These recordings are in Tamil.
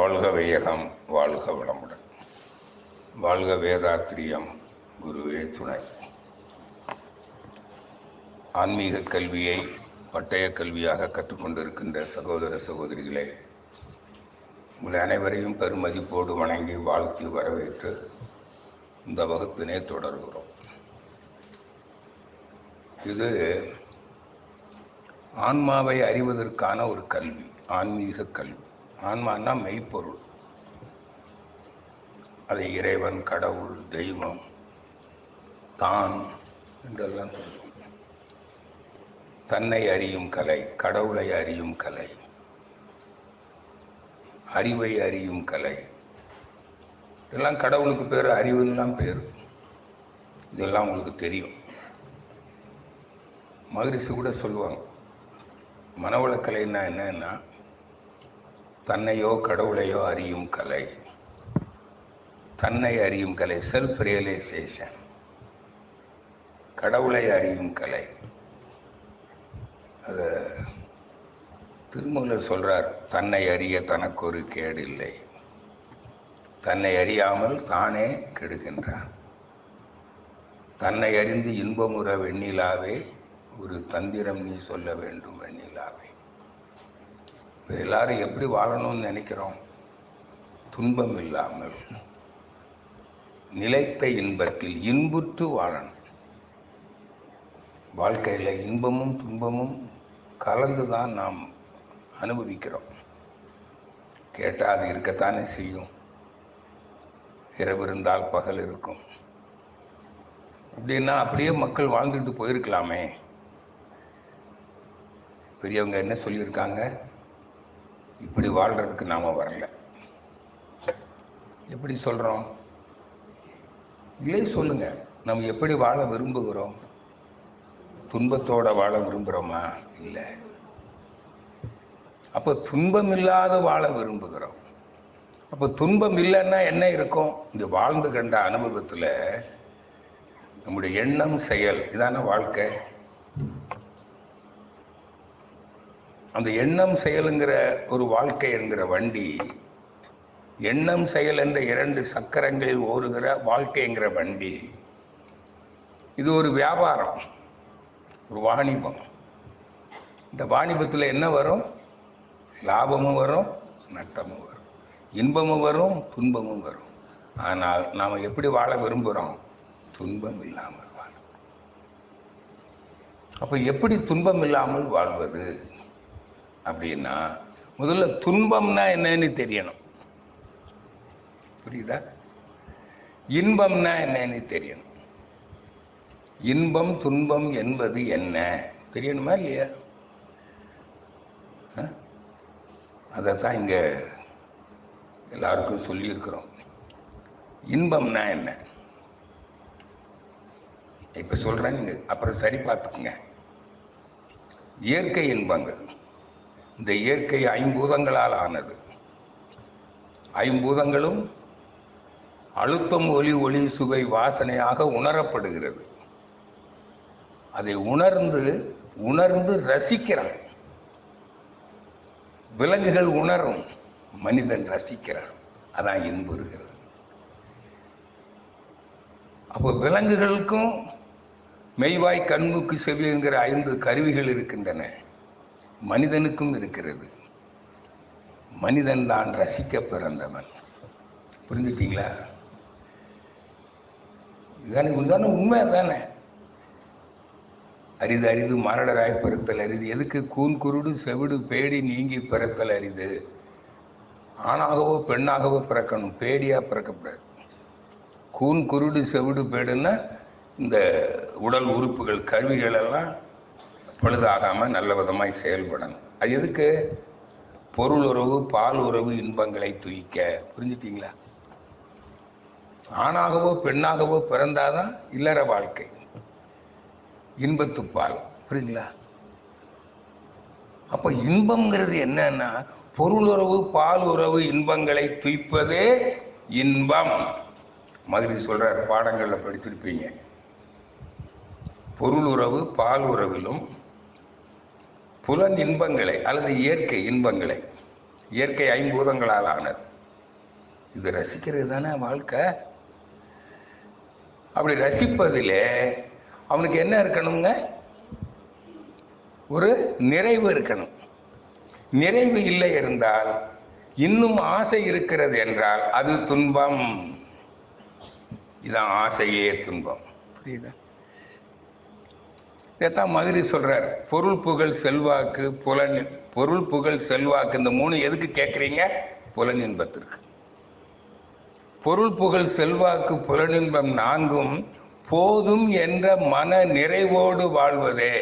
வாழ்க வையகம், வாழ்க வளமுடன். வாழ்க வேதாத்திரியம், குருவே துணை. ஆன்மீக கல்வியை பட்டய கல்வியாக கற்றுக்கொண்டிருக்கின்ற சகோதர சகோதரிகளே, உங்கள் அனைவரையும் பெருமதிப்போடு வணங்கி வாழ்த்தி வரவேற்று இந்த வகுப்பினை தொடர்கிறோம். இது ஆன்மாவை அறிவதற்கான ஒரு கல்வி, ஆன்மீக கல்வி. ஆன்மான்னா மெய்ப்பொருள். அதை இறைவன், கடவுள், தெய்வம், தான் என்றெல்லாம் சொல்லுவோம். தன்னை அறியும் கலை, கடவுளை அறியும் கலை, அறிவை அறியும் கலை, இதெல்லாம் கடவுளுக்கு பேர், அறிவுலாம் பேர். இதெல்லாம் உங்களுக்கு தெரியும். மகரிஷி கூட சொல்லுவாங்க, மனவளக்கலைன்னா என்னன்னா தன்னையோ கடவுளையோ அறியும் கலை, தன்னை அறியும் கலை, செல்ஃப் ரியலைசேஷன், கடவுளை அறியும் கலை. அத திருமூலர் சொல்றார், தன்னை அறிய தனக்கு ஒரு கேடில்லை, தன்னை அறியாமல் தானே கெடுகின்றான், தன்னை அறிந்து இன்பமுற வெண்ணிலாவே ஒரு தந்திரம் நீ சொல்ல வேண்டும் வெண்ணிலாவே. இப்போ எல்லாரும் எப்படி வாழணும்னு நினைக்கிறோம்? துன்பம் இல்லாமல் நிலைத்த இன்பத்தில் இன்புற்று வாழணும். வாழ்க்கையில் இன்பமும் துன்பமும் கலந்துதான் நாம் அனுபவிக்கிறோம். கேட்டால் அது இருக்கத்தானே செய்யும். இரவு இருந்தால் பகல் இருக்கும் அப்படின்னா அப்படியே மக்கள் வாழ்ந்துட்டு போயிருக்கலாமே. பெரியவங்க என்ன சொல்லியிருக்காங்க? இப்படி வாழ்றதுக்கு நாம வரல. எப்படி சொல்றோம்? இல்லை, சொல்லுங்க. நம்ம எப்படி வாழ விரும்புகிறோம்? துன்பத்தோட வாழ விரும்புகிறோமா? இல்லை. அப்போ துன்பம் இல்லாத வாழ விரும்புகிறோம். அப்போ துன்பம் இல்லைன்னா என்ன இருக்கும்? இந்த வாழ்ந்து கண்ட அனுபவத்துல நம்முடைய எண்ணம், செயல், இதான வாழ்க்கை. அந்த எண்ணம் செயலுங்கிற ஒரு வாழ்க்கை என்கிற வண்டி, எண்ணம் செயல் என்ற 2 சக்கரங்களில் ஓடுகிற வாழ்க்கைங்கிற வண்டி, இது ஒரு வியாபாரம், ஒரு வாணிபம். இந்த வாணிபத்தில் என்ன வரும்? லாபமும் வரும், நட்டமும் வரும், இன்பமும் வரும், துன்பமும் வரும். ஆனால் நாம் எப்படி வாழ விரும்புகிறோம்? துன்பம் இல்லாமல் வாழ. அப்போ எப்படி துன்பம் இல்லாமல் வாழ்வது அப்படின்னா, முதல்ல துன்பம்னா என்னன்னு தெரியணும். புரியுதா? இன்பம்னா என்னன்னு தெரியணும். இன்பம் துன்பம் என்பது என்ன தெரியணுமா இல்லையா? அதைத்தான் இங்க எல்லாருக்கும் சொல்லியிருக்கிறோம். இன்பம்னா என்ன இப்ப சொல்றேன், நீங்க அப்புறம் சரி பார்த்துக்குங்க. இயற்கை இன்பங்கள். இந்த இயற்கை 5 பூதங்களால் ஆனது. 5 பூதங்களும் அழுத்தம், ஒலி, ஒளி, சுவை, வாசனையாக உணரப்படுகிறது. அதை உணர்ந்து ரசிக்கிறான். விலங்குகள் உணரும், மனிதன் ரசிக்கிறான். அதான் இன்புறுகிறது. அப்போ விலங்குகளுக்கும் மெய்வாய், கண்மூக்கு, செவி என்கிற 5 கருவிகள் இருக்கின்றன. மனிதனுக்கும் இருக்கிறது. மனிதன் தான் ரசிக்க பிறந்தவன். புரிஞ்சுட்டீங்களா? இதுதானே உண்மை. தானே அரிது அரிது மாரடராய் பிறத்தல் அரிது. எதுக்கு? கூன் குருடு செவிடு பேடி நீங்கி பிறத்தல் அரிது. ஆணாகவோ பெண்ணாகவோ பிறக்கணும், பேடியா பிறக்கப்படாது. கூன் குருடு செவிடு பேடுன்னா இந்த உடல் உறுப்புகள், கருவிகள் எல்லாம் பழுதாகாம நல்ல விதமாய் செயல்படணும். அது எதுக்கு? பொருள் உறவு, பால் உறவு, இன்பங்களை துய்க்க. புரிஞ்சுட்டீங்களா? ஆணாகவோ பெண்ணாகவோ பிறந்தாதான் இல்லற வாழ்க்கை, இன்பத்துப்பால். புரியுங்களா? அப்ப இன்பம்ங்கிறது என்னன்னா, பொருள் உறவு, பால் உறவு, இன்பங்களை துய்ப்பதே இன்பம். மகரிஷி சொல்றார், பாடங்கள்ல படிச்சிருப்பீங்க. பொருள் உறவு, பால் உறவிலும் புலன் இன்பங்களை அல்லது இயற்கை இன்பங்களை, இயற்கை 5 பூதங்களால் ஆனது. இது ரசிக்கிறது தானே வாழ்க்கை. அப்படி ரசிப்பதிலே அவனுக்கு என்ன இருக்கணுங்க? ஒரு நிறைவு இருக்கணும். நிறைவு இல்லை இருந்தால், இன்னும் ஆசை இருக்கிறது என்றால் அது துன்பம். இதான் ஆசையே துன்பம். புரியுதா? இதைத்தான் மகிழ்ச்சி சொல்றார். பொருள் புகழ் செல்வாக்கு பொருள் புகழ் செல்வாக்கு இந்த மூணு எதுக்கு கேட்குறீங்க? புலனின்பத்திற்கு. பொருள் புகழ் செல்வாக்கு புலனின்பம் நான்கும் போதும் என்ற மன நிறைவோடு வாழ்வதே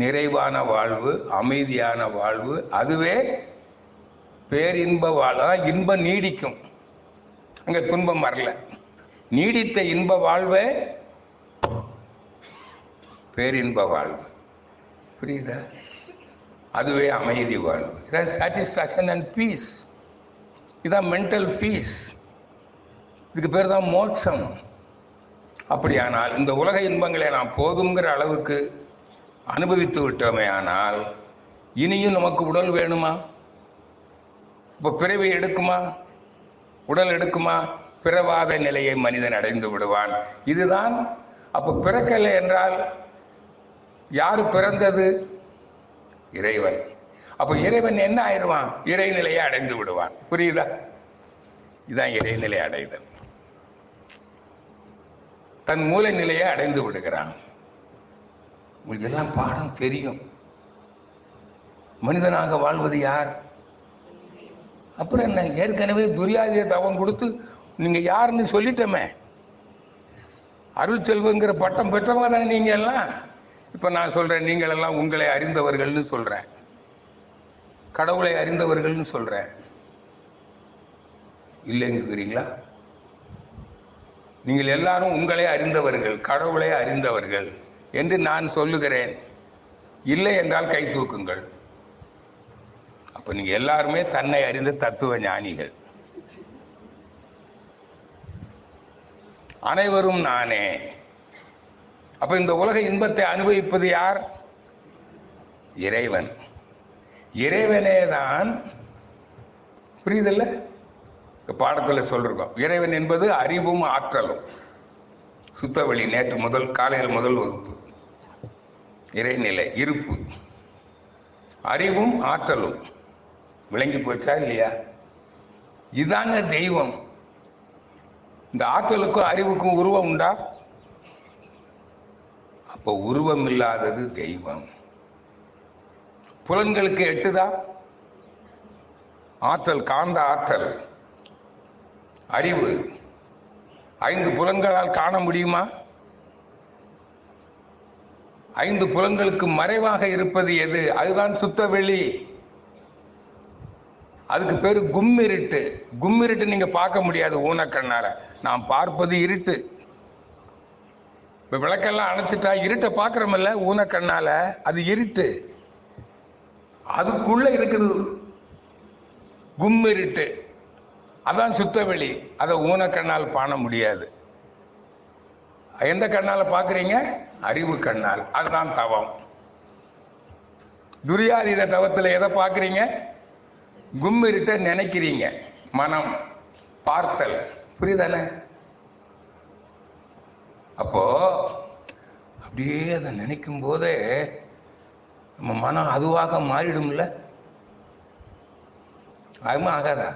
நிறைவான வாழ்வு, அமைதியான வாழ்வு. அதுவே பேரின்ப வாழ்வா. இன்பம் நீடிக்கும், அங்க துன்பம் வரல. நீடித்த இன்ப வாழ்வே பேரின்ப வாழ்வு. புரியுதா? அதுவே அமைதி வாழ்வு. இதான் சாட்டிஸ்ஃபேக்ஷன் அண்ட் பீஸ். இதான் மென்டல் பீஸ். இதுக்கு பேர் தான் மோட்சம். அப்படியானால் இந்த உலக இன்பங்களை நாம் போதுங்கிற அளவுக்கு அனுபவித்து விட்டோமே ஆனால், இனியும் நமக்கு உடல் வேணுமா? இப்போ பிறவி எடுக்குமா? உடல் எடுக்குமா? பிறவாத நிலையை மனிதன் அடைந்து விடுவான். இதுதான். அப்போ பிறக்கலை என்றால் யாரு பிறந்தது? இறைவன். அப்ப இறைவன் என்ன ஆயிடுவான்? இறைநிலையை அடைந்து விடுவான். புரியுதா? இதுதான் இறைநிலை அடைதல். தன் மூல நிலையை அடைந்து விடுகிறான். உங்களுக்கு எல்லாம் பாடம் தெரியும். மனிதனாக வாழ்வது யார்? அப்புறம் என்ன? ஏற்கனவே துரியாதிய தவம் கொடுத்து நீங்க யாருன்னு சொல்லிட்டோமே. அருள் செல்வங்கிற பட்டம் பெற்றவங்க தானே நீங்க எல்லாம். இப்ப நான் சொல்றேன், நீங்கள் எல்லாம் உங்களை அறிந்தவர்கள்னு சொல்றேன், கடவுளை அறிந்தவர்கள்னு சொல்றேன். இல்லைங்கிறீங்களா? நீங்கள் எல்லாரும் உங்களை அறிந்தவர்கள், கடவுளை அறிந்தவர்கள் என்று நான் சொல்லுகிறேன். இல்லை என்றால் கை தூக்குங்கள். அப்ப நீங்க எல்லாருமே தன்னை அறிந்த தத்துவ ஞானிகள். அனைவரும் நானே. அப்ப இந்த உலக இன்பத்தை அனுபவிப்பது யார்? இறைவன். இறைவனே தான். புரியுதில்ல? பாடத்தில் சொல்றோம், இறைவன் என்பது அறிவும் ஆற்றலும். சுத்தவெளி. நேற்று முதல் காலையில் முதல் வகுப்பு. இறைநிலை இருப்பு, அறிவும் ஆற்றலும். விளங்கி போச்சா இல்லையா? இதாங்க தெய்வம். இந்த ஆற்றலுக்கும் அறிவுக்கும் உருவம் உண்டா? அப்போ உருவம் இல்லாதது தெய்வம். புலன்களுக்கு எட்டுதா? ஆற்றல், காந்த ஆற்றல், அறிவு 5 புலன்களால் காண முடியுமா? 5 புலன்களுக்கு மறைவாக இருப்பது எது? அதுதான் சுத்தவெளி. அதுக்கு பேரு கும்மிருட்டு. கும்மிருட்டு நீங்க பார்க்க முடியாது ஊனக்கண்ணால. நாம் பார்ப்பது இருட்டு. இப்ப விளக்கெல்லாம் அணைச்சிட்டா இருட்டை பார்க்கிறோம்ல ஊனக்கண்ணால, அது இருட்டு. அதுக்குள்ள இருக்குது கும்மிருட்டு. அதான் சுத்தவெளி. அதை ஊனக்கண்ணால் காண முடியாது. எந்த கண்ணால பாக்குறீங்க? அறிவு கண்ணால். அதுதான் தவம். துரியாதீத தவத்தில் எதை பார்க்குறீங்க? கும்மிருட்ட நினைக்கிறீங்க. மனம் பார்த்தல். புரியுதானே? அப்போ அப்படியே அதை நினைக்கும் போதே நம்ம மனம் அதுவாக மாறிடும்ல. அதுமா ஆகாதா?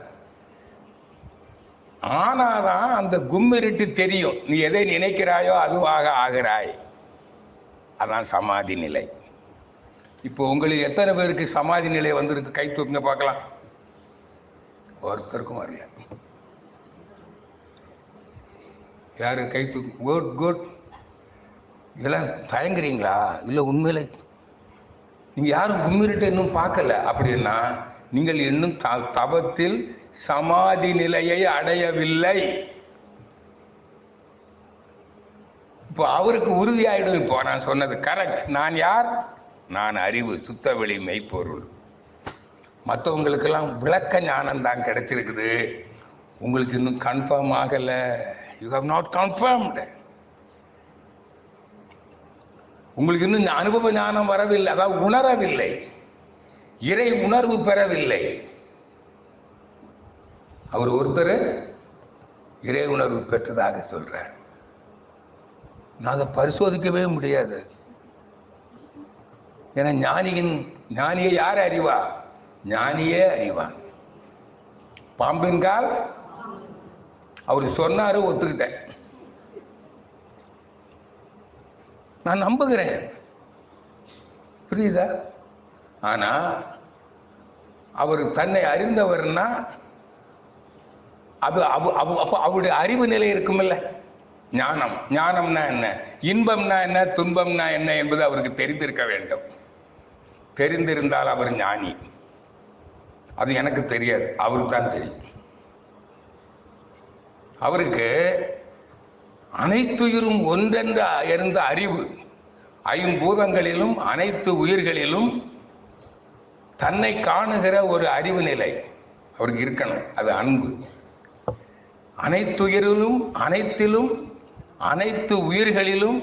ஆனாதான் அந்த கும்மிருட்டு தெரியும். நீ எதை நினைக்கிறாயோ அதுவாக ஆகிறாய். அதான் சமாதி நிலை. இப்போ உங்களுக்கு எத்தனை பேருக்கு சமாதி நிலை வந்திருக்கு? கை தூக்குங்க பார்க்கலாம். ஒருத்தருக்கும் வரல. யாரு கை தூக்கு? Good good. இதெல்லாம் தயங்குறீங்களா? இல்லை உண்மையில நீங்க யாரும் கும்மிருட்டு இன்னும் பார்க்கல. அப்படின்னா நீங்கள் இன்னும் தவத்தில் சமாதி நிலையை அடையவில்லை. இப்போ அவருக்கு உறுதியாயிடும். இப்போ நான் சொன்னது கரெக்ட். நான் யார்? நான் அறிவு, சுத்தவெளி, மெய்ப்பொருள். மற்றவங்களுக்கெல்லாம் விளக்க ஞானம் தான் கிடைச்சிருக்குது. உங்களுக்கு இன்னும் கன்ஃபார்ம் ஆகல. You have not confirmed. உங்களுக்கு இன்னும் அனுபவ ஞானம் வரவில்லை. அதாவது உணரவில்லை. இறை உணர்வு பெறவில்லை. அவர் ஒருத்தர் இறை உணர்வு பெற்றதாக சொல்றார். நான் அதை பரிசோதிக்கவே முடியாது. ஏன்னா ஞானியை யார் அறிவா? ஞானியே அறிவான். பாம்பின் கால் அவர் சொன்னாரு, ஒத்துக்கிட்டேன், நான் நம்புகிறேன். புரியுதா? ஆனா அவர் தன்னை அறிந்தவர்னா அது அவருடைய அறிவு நிலை இருக்குமில்ல. ஞானம்னா என்ன, இன்பம்னா என்ன, துன்பம்னா என்ன என்பது அவருக்கு தெரிந்திருக்க வேண்டும். தெரிந்திருந்தால் அவர் ஞானி. அது எனக்கு தெரியாது, அவருக்கு தான் தெரியும். அவருக்கு அனைத்துயிரும் ஒன்றென்று இருந்த அறிவு, ஐம்பூதங்களிலும் அனைத்து உயிர்களிலும் தன்னை காணுகிற ஒரு அறிவு நிலை அவருக்கு இருக்கணும். அது அன்பு. அனைத்துயிரிலும் அனைத்திலும் அனைத்து உயிர்களிலும்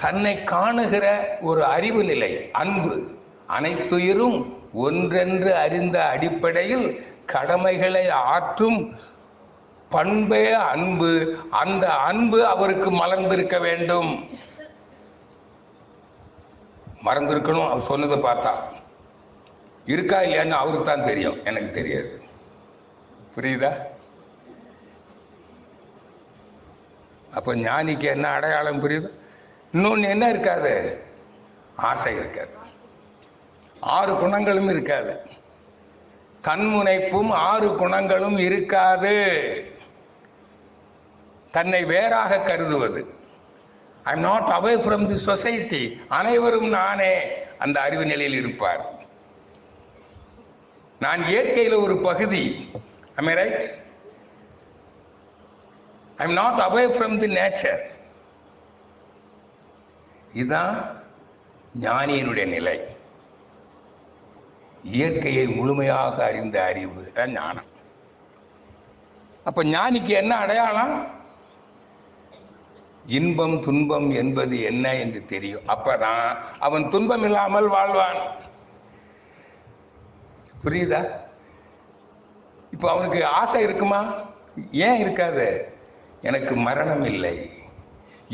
தன்னை காணுகிற ஒரு அறிவு நிலை அன்பு. அனைத்துயிரும் ஒன்றென்று அறிந்த அடிப்படையில் கடமைகளை ஆற்றும் பண்பே அன்பு. அந்த அன்பு அவருக்கு மலர்ந்திருக்க வேண்டும். மறந்திருக்கணும். அவர் சொன்னதை பார்த்தா இருக்கா இல்லையான்னு அவருக்கு தான் தெரியும், எனக்கு தெரியாது. புரியுதா? அப்ப ஞானிக்கு என்ன அடையாளம் புரியுது? இன்னொன்னு என்ன இருக்காது? ஆசை இருக்காது. 6 குணங்களும் இருக்காது. தன்முனைப்பும் 6 குணங்களும் இருக்காது. தன்னை வேறாக கருதுவது, I am not away from the society, அனைவரும் நானே, அந்த அறிவு நிலையில் இருப்பார். நான் இயற்கையில் ஒரு பகுதி. am I right? I am not away from the nature. இதுதான் ஞானியினுடைய நிலை. இயற்கையை முழுமையாக அறிந்த அறிவு ஞானம். அப்ப ஞானிக்கு என்ன அடையாளம்? இன்பம் துன்பம் என்பது என்ன என்று தெரியும். அப்பதான் அவன் துன்பம் இல்லாமல் வாழ்வான். புரியுதா? இப்ப அவனுக்கு ஆசை இருக்குமா? ஏன் இருக்காது? எனக்கு மரணம் இல்லை.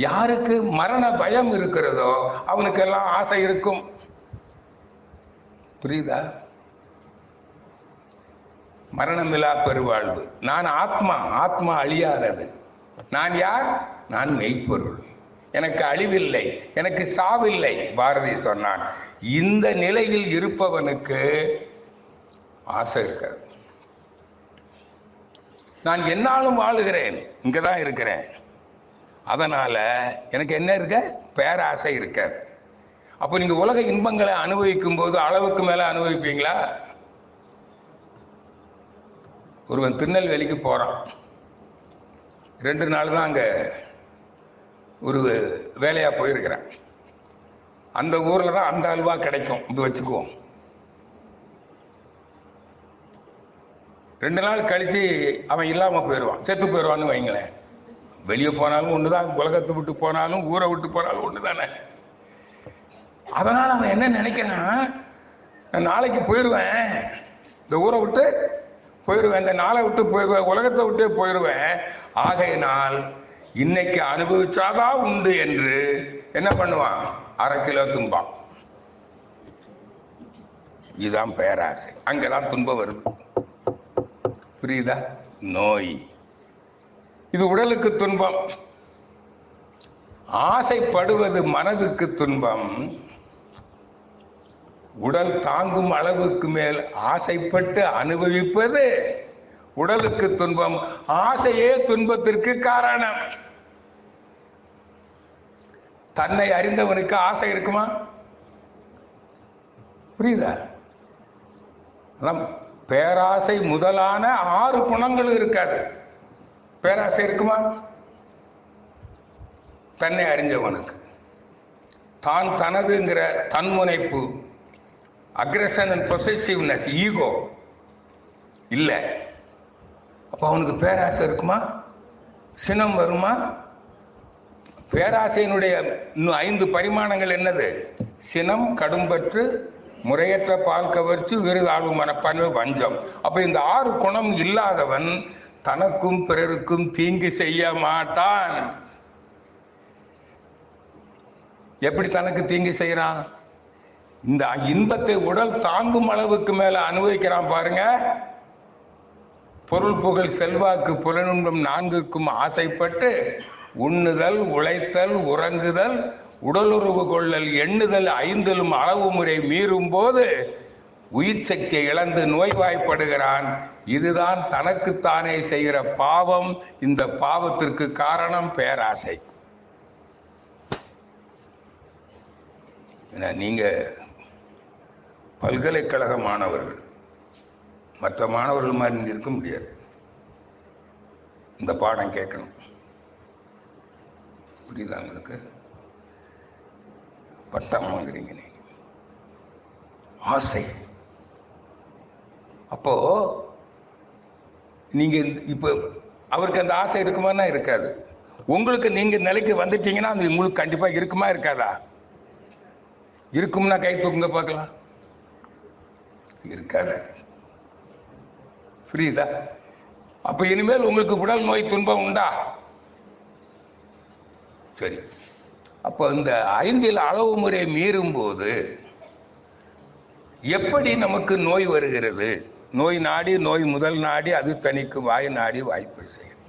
யாருக்கு மரண பயம் இருக்கிறதோ அவனுக்கெல்லாம் ஆசை இருக்கும். புரியுதா? மரணமில்லா பெருவாழ்வு. நான் ஆத்மா, ஆத்மா அழியாதது. நான் யார்? நான் மெய்ப்பொருள். எனக்கு அழிவில்லை, எனக்கு சாவில்லை. பாரதி சொன்னான். இந்த நிலையில் இருப்பவனுக்கு ஆசை இருக்காது. நான் என்னாலும் வாழுகிறேன், இங்கதான் இருக்கிறேன், அதனால எனக்கு என்ன இருக்க? பேராசை இருக்காது. அப்போ நீங்க உலக இன்பங்களை அனுபவிக்கும் போது அளவுக்கு மேல அனுபவிப்பீங்களா? ஒருவன் திருநெல்வேலிக்கு போறான், 2 நாள் தான் அங்க ஒரு வேலையா போயிருக்கிறேன். அந்த ஊர்ல தான் அந்த அல்வா கிடைக்கும், இப்படி வச்சுக்குவோம். 2 நாள் கழிச்சு அவன் இல்லாம போயிடுவான், செத்து போயிடுவான்னு வைங்களேன். வெளியே போனாலும் ஒண்ணுதான், உலகத்தை விட்டு போனாலும் ஊரை விட்டு போனாலும் ஒண்ணுதானே. அதனால அவன் என்ன நினைக்கிறான்? நான் நாளைக்கு போயிடுவேன், இந்த ஊரை விட்டு போயிடுவேன், இந்த நாளை விட்டு போயிடுவேன், உலகத்தை விட்டே போயிடுவேன். ஆகையினால் இன்னைக்கு அனுபவிச்சாதான் உண்டு என்று என்ன பண்ணுவான்? 1/2 கிலோ தும்பான். இதுதான் பேராசை. அங்கதான் துன்பம் வருது. புரியுதா? நோய். இது உடலுக்கு துன்பம். ஆசைப்படுவது மனதுக்கு துன்பம். உடல் தாங்கும் அளவுக்கு மேல் ஆசைப்பட்டு அனுபவிப்பது உடலுக்கு துன்பம். ஆசையே துன்பத்திற்கு காரணம். தன்னை அறிந்தவனுக்கு ஆசை இருக்குமா? புரியுதா? பேராசை முதலான 6 குணங்களும் இருக்காது. பேராசை இருக்குமா? தன்னை அறிஞ்சவனுக்கு தான் தனதுங்கிற தன்முனைப்பு, அக்ரஷன் அண்ட் பொசசிவ்னஸ், ஈகோ இல்ல. அப்ப அவனுக்கு பேராசை இருக்குமா? சினம் வருமா? பேராசையினுடைய இன்னும் 5 பரிமாணங்கள் என்னது? சினம், கடும்பற்று, முறையற்ற பால் கவர்ச்சி, விருதாழ்வு மனப்பான்மை, வஞ்சம். அப்ப இந்த 6 குணம் இல்லாதவன் தனக்கும் பிறருக்கும் தீங்கு செய்ய மாட்டான். எப்படி தனக்கு தீங்கு செய்யறான்? இந்த இன்பத்தை உடல் தாங்கும் அளவுக்கு மேல அனுபவிக்கிறான் பாருங்க. பொருள் புகழ் செல்வாக்கு புலனும் 4க்கும் ஆசைப்பட்டு உண்ணுதல், உழைத்தல், உறங்குதல், உடலுறவு கொள்ளல், எண்ணுதல் 5லும் அளவு முறை மீறும் போது உயிர் சக்தியை இழந்து நோய்வாய்ப்படுகிறான். இதுதான் தனக்குத்தானே செய்கிற பாவம். இந்த பாவத்திற்கு காரணம் பேராசை. நீங்க பல்கலைக்கழக மாணவர்கள், மற்ற மாணவர்கள் மாதிரி நீங்க இருக்க முடியாது. இந்த பாடம் கேட்கணும். புரியுதா உங்களுக்கு? பட்டம் வாங்குறீங்க நீங்க. ஆசை. அப்போ நீங்க இப்ப அவருக்கு அந்த ஆசை இருக்குமானா இருக்காது. உங்களுக்கு நீங்க நிலைக்கு வந்துட்டீங்கன்னா அது உங்களுக்கு கண்டிப்பா இருக்குமா இருக்காதா? இருக்கும்னா கை தூக்குங்க பார்க்கலாம். இருக்காது. புரியுதா? அப்ப இனிமேல் உங்களுக்கு உடல் நோய் துன்பம் உண்டா? சரி. அப்ப இந்த 5ல் அளவு முறை மீறும் போது எப்படி நமக்கு நோய் வருகிறது? நோய் நாடி, நோய் முதல் நாடி, அது தனிக்கு வாய் நாடி வாய்ப்பு செய்யும்.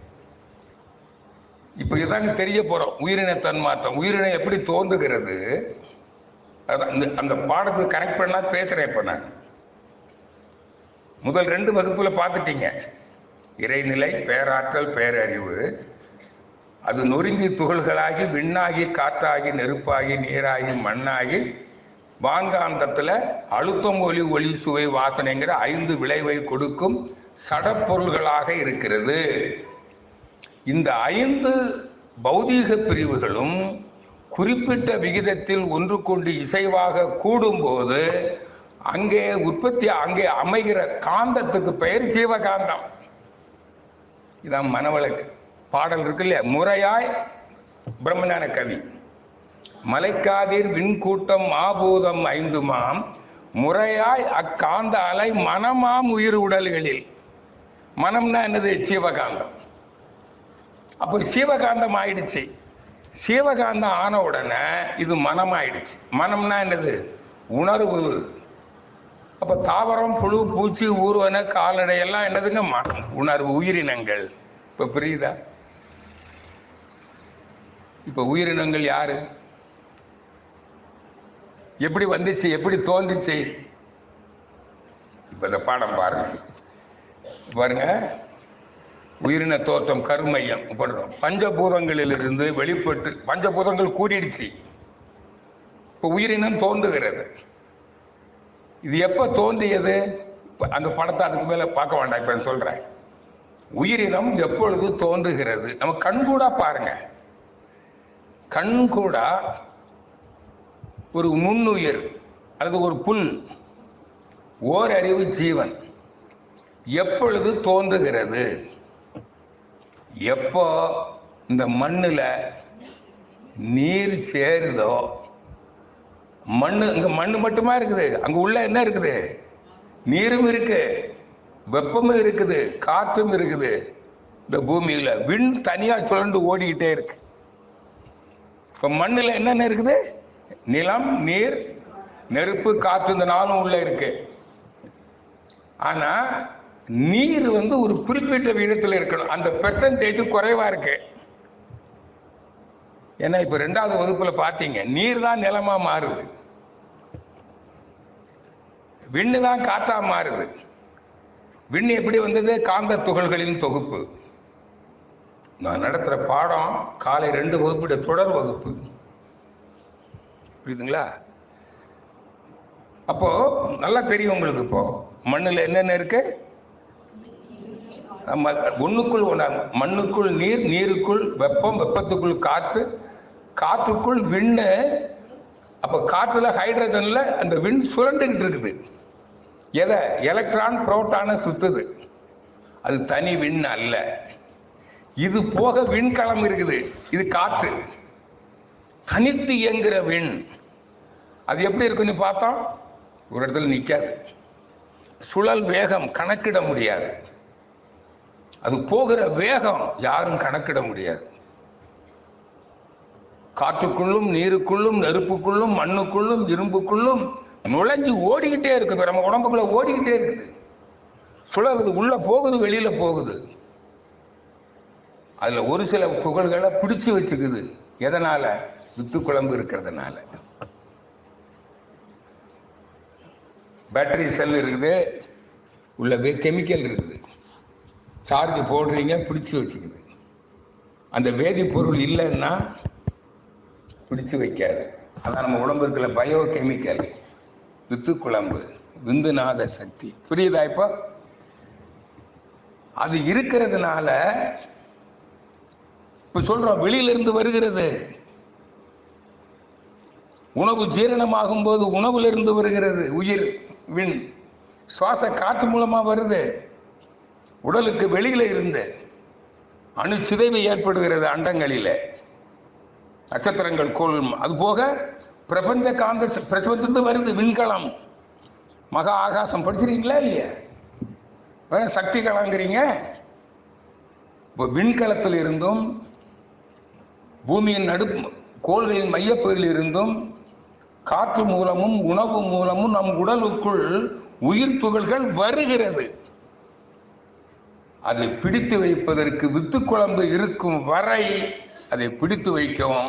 இப்ப இதாங்க தெரிய போறோம். உயிரின தன்மாற்றம். உயிரினம் எப்படி தோன்றுகிறது? அந்த பாடத்தை கரெக்ட் பண்ணா பேசுறேன். இப்ப நான் முதல் 2 வகுப்புல பார்த்துட்டீங்க. இறைநிலை, பேராற்றல், பேரறிவு. அது நொறுங்கி துகள்களாகி விண்ணாகி காற்றாகி நெருப்பாகி நீராகி மண்ணாகி வான்காந்தத்துல அழுத்தம், ஒளி, ஒளி, சுவை, வாசனைங்கிற 5 விளைவை கொடுக்கும் சடப்பொருள்களாக இருக்கிறது. இந்த 5 பௌதீக பிரிவுகளும் குறிப்பிட்ட விகிதத்தில் ஒன்றுக்கொண்டு இசைவாக கூடும்போது அங்கே அங்கே அமைகிற காந்தத்துக்கு பெயர் ஜீவகாந்தம். இதான் மனவழக்கு பாடல் இருக்கு இல்லையா? முறையாய் பிரம்மஞான கவி, மலைக்காதீர் விண்கூட்டம் மாபூதம் 5மாம் முறையாய் அக்காந்த அலை மனமாம் உயிர் உடல்களில். மனம்னா என்னது? சீவகாந்தம். அப்ப சீவகாந்தம் ஆயிடுச்சு. சீவகாந்தம் ஆன உடனே இது மனம் ஆயிடுச்சு. மனம்னா என்னது? உணர்வு. அப்ப தாவரம், புழு, பூச்சி, ஊர்வன, கால்நடை எல்லாம் என்னதுங்க? மனம், உணர்வு, உயிரினங்கள். இப்ப புரியுதா? இப்ப உயிரினங்கள் யாரு? எப்படி வந்துச்சு? எப்படி தோன்றுச்சு? இப்ப இந்த பாடம் பாருங்க. பாருங்க, உயிரின தோற்றம், கருமையம். பஞ்சபூதங்களிலிருந்து வெளிப்பட்டு பஞ்சபூதங்கள் கூடிடுச்சு. இப்ப உயிரினம் தோன்றுகிறது. இது எப்ப தோன்றியது? அந்த படத்தை அதுக்கு மேல பார்க்க வேண்டாம். இப்ப சொல்றேன். உயிரினம் எப்பொழுது தோன்றுகிறது? நம்ம கண்கூடா பாருங்க. கண்கூடா ஒரு நுண்ணுயிர் அல்லது ஒரு புல், ஓரறிவு ஜீவன் எப்பொழுது தோன்றுகிறது? எப்போ இந்த மண்ணுல நீர் சேருதோ. மண்ணு, இங்க மண்ணு மட்டுமா இருக்குது? அங்க உள்ள என்ன இருக்குது? நீரும் இருக்கு, வெப்பமும் இருக்குது, காற்றும் இருக்குது. இந்த பூமியில விண் தனியா சுழண்டு ஓடிக்கிட்டே இருக்கு. இப்ப மண்ணுல என்னென்ன இருக்குது? நிலம், நீர், நெருப்பு, காற்று, இந்த 4ம் உள்ள இருக்கு. ஆனா நீர் ஒரு குறிப்பிட்ட விகிதத்தில் இருக்கணும். அந்த பெர்சன்டேஜ் குறைவா இருக்கு. ஏன்னா இப்ப 2வது வகுப்புல பாத்தீங்க, நீர் தான் நிலமா மாறுது, விண்ணு தான் காற்றா மாறுது. விண்ணு எப்படி வந்தது? காந்த துகள்களின் தொகுப்பு. நான் நடத்துற பாடம் காலை 2 வகுப்பு தொடர் வகுப்பு. புரியுதுங்களா? அப்போ நல்லா தெரியும் உங்களுக்கு. இப்போ மண்ணுல என்னென்ன இருக்கு? ஒண்ணுக்குள் மண்ணுக்குள் நீர், நீருக்குள் வெப்பம், வெப்பத்துக்குள் காற்று, காற்றுக்குள் விண்ணு. அப்ப காற்றுல ஹைட்ரஜன்ல அந்த விண் சுரண்டுகிட்டு இருக்குது. எதை? எலக்ட்ரான் புரோட்டான சுத்துது. அது தனி விண் அல்ல. இது போக விண்கலம் இருக்குது. இது காற்று. தனித்து இயங்குற விண். அது எப்படி இருக்குன்னு பார்த்தோம். ஒரு இடத்துல நிற்காது. சுழல் வேகம் கணக்கிட முடியாது. அது போகிற வேகம் யாரும் கணக்கிட முடியாது. காற்றுக்குள்ளும் நீருக்குள்ளும் நெருப்புக்குள்ளும் மண்ணுக்குள்ளும் இரும்புக்குள்ளும் நுழைஞ்சு ஓடிக்கிட்டே இருக்குது. நம்ம உடம்புக்குள்ள ஓடிக்கிட்டே இருக்குது. சுழலுது, உள்ள போகுது, வெளியில போகுது. அதுல ஒரு சில துகள்களை பிடிச்சு வச்சுக்குது. எதனால? வித்து குழம்பு இருக்கிறதுனால. பேட்டரி செல் இருக்குது, உள்ள கெமிக்கல் இருக்குது. சார்ஜ் போடுறீங்க, பிடிச்சு வச்சுக்குது. அந்த வேதிப்பொருள் இல்லைன்னா பிடிச்சு வைக்காது. அதான் நம்ம உடம்பு இருக்கிற பயோ கெமிக்கல், வித்து குழம்பு, விந்துநாத சக்தி. புரியுதா? இப்போ அது இருக்கிறதுனால இப்ப சொல்றோம், வெளியிலிருந்து வருகிறது. உணவு ஜீரணமாகும் போது உணவுல இருந்து வருகிறது. உயிர் விண் சுவாச காற்று மூலமா வருது. உடலுக்கு வெளியில இருந்து அணு சிதைவு ஏற்படுகிறது. அண்டங்களில நட்சத்திரங்கள் கோள், அது போக பிரபஞ்ச காந்த பிரபஞ்சத்து வருது. விண்கலம், மகா ஆகாசம் படிச்சிருக்கீங்களா இல்லையா? சக்தி கலாங்கிறீங்க. இப்போ விண்கலத்தில் இருந்தும் பூமியின் நடு கோள்களின் மையப்பகுதியில் இருந்தும் காற்று மூலமும் உணவு மூலமும் நம் உடலுக்குள் உயிர் துகள்கள் வருகிறது. அதை பிடித்து வைப்பதற்கு வித்து குழம்பு இருக்கும் வரை அதை பிடித்து வைக்கும்.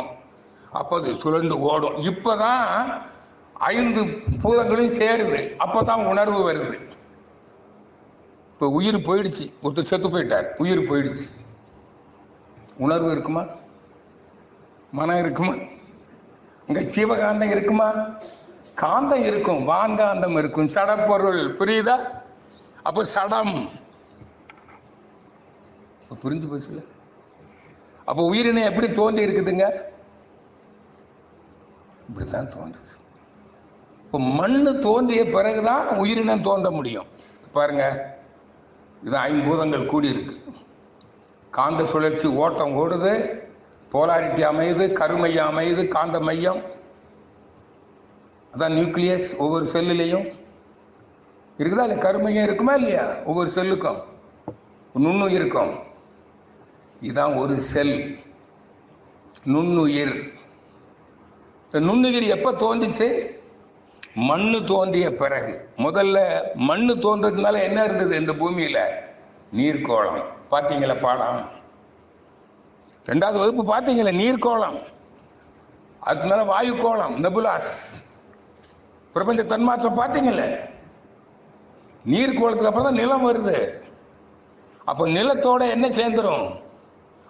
அப்போது சுழண்டு ஓடும். இப்பதான் 5 பூதங்களும் சேருது. அப்பதான் உணர்வு வருது. இப்ப உயிர் போயிடுச்சு. ஒருத்தர் செத்து போயிட்டார், உயிர் போயிடுச்சு. உணர்வு இருக்குமா? மனம் இருக்குமா? இங்க ஜீவகாந்தம் இருக்குமா? காந்தம் இருக்கும், வான்காந்தம் இருக்கும், சடப்பொருள். புரியுதா? அப்ப சடம் புரிஞ்சு போச்சுல. அப்ப உயிரினை எப்படி தோன்றி இருக்குதுங்க? இப்படித்தான் தோன்றுச்சு. இப்ப மண்ணு தோன்றிய பிறகுதான் உயிரினம் தோன்ற முடியும். பாருங்க, இது 5 பூதங்கள் கூடி இருக்கு. காந்த சுழற்சி ஓட்டம் ஓடுது, போலாரிட்டி அமையுது, கருமையம் அமையுது, காந்த மையம். அதான் நியூக்ளியஸ். ஒவ்வொரு செல்லுலையும் இருக்குதா இல்ல? கருமையம் இருக்குமா இல்லையா? ஒவ்வொரு செல்லுக்கும் நுண்ணுயிருக்கும். இதுதான் ஒரு செல், நுண்ணுயிர். நுண்ணுயிர் எப்ப தோன்றிச்சு? மண்ணு தோன்றிய பிறகு. முதல்ல மண்ணு தோன்றதுனால என்ன இருந்தது இந்த பூமியில? நீர்க்கோளம். பாத்தீங்களா பாடம்? 2வது வகுப்பு பாத்தீங்களா? நீர்க்கோளம். அதுக்கு மேல வாயு கோளம், நெபுலாஸ், பிரபஞ்ச தன்மாற்றம். பாத்தீங்கல்ல? நீர்க்கோளத்துக்கு அப்புறம் தான் நிலம் வருது. அப்ப நிலத்தோட என்ன சேர்ந்துரும்?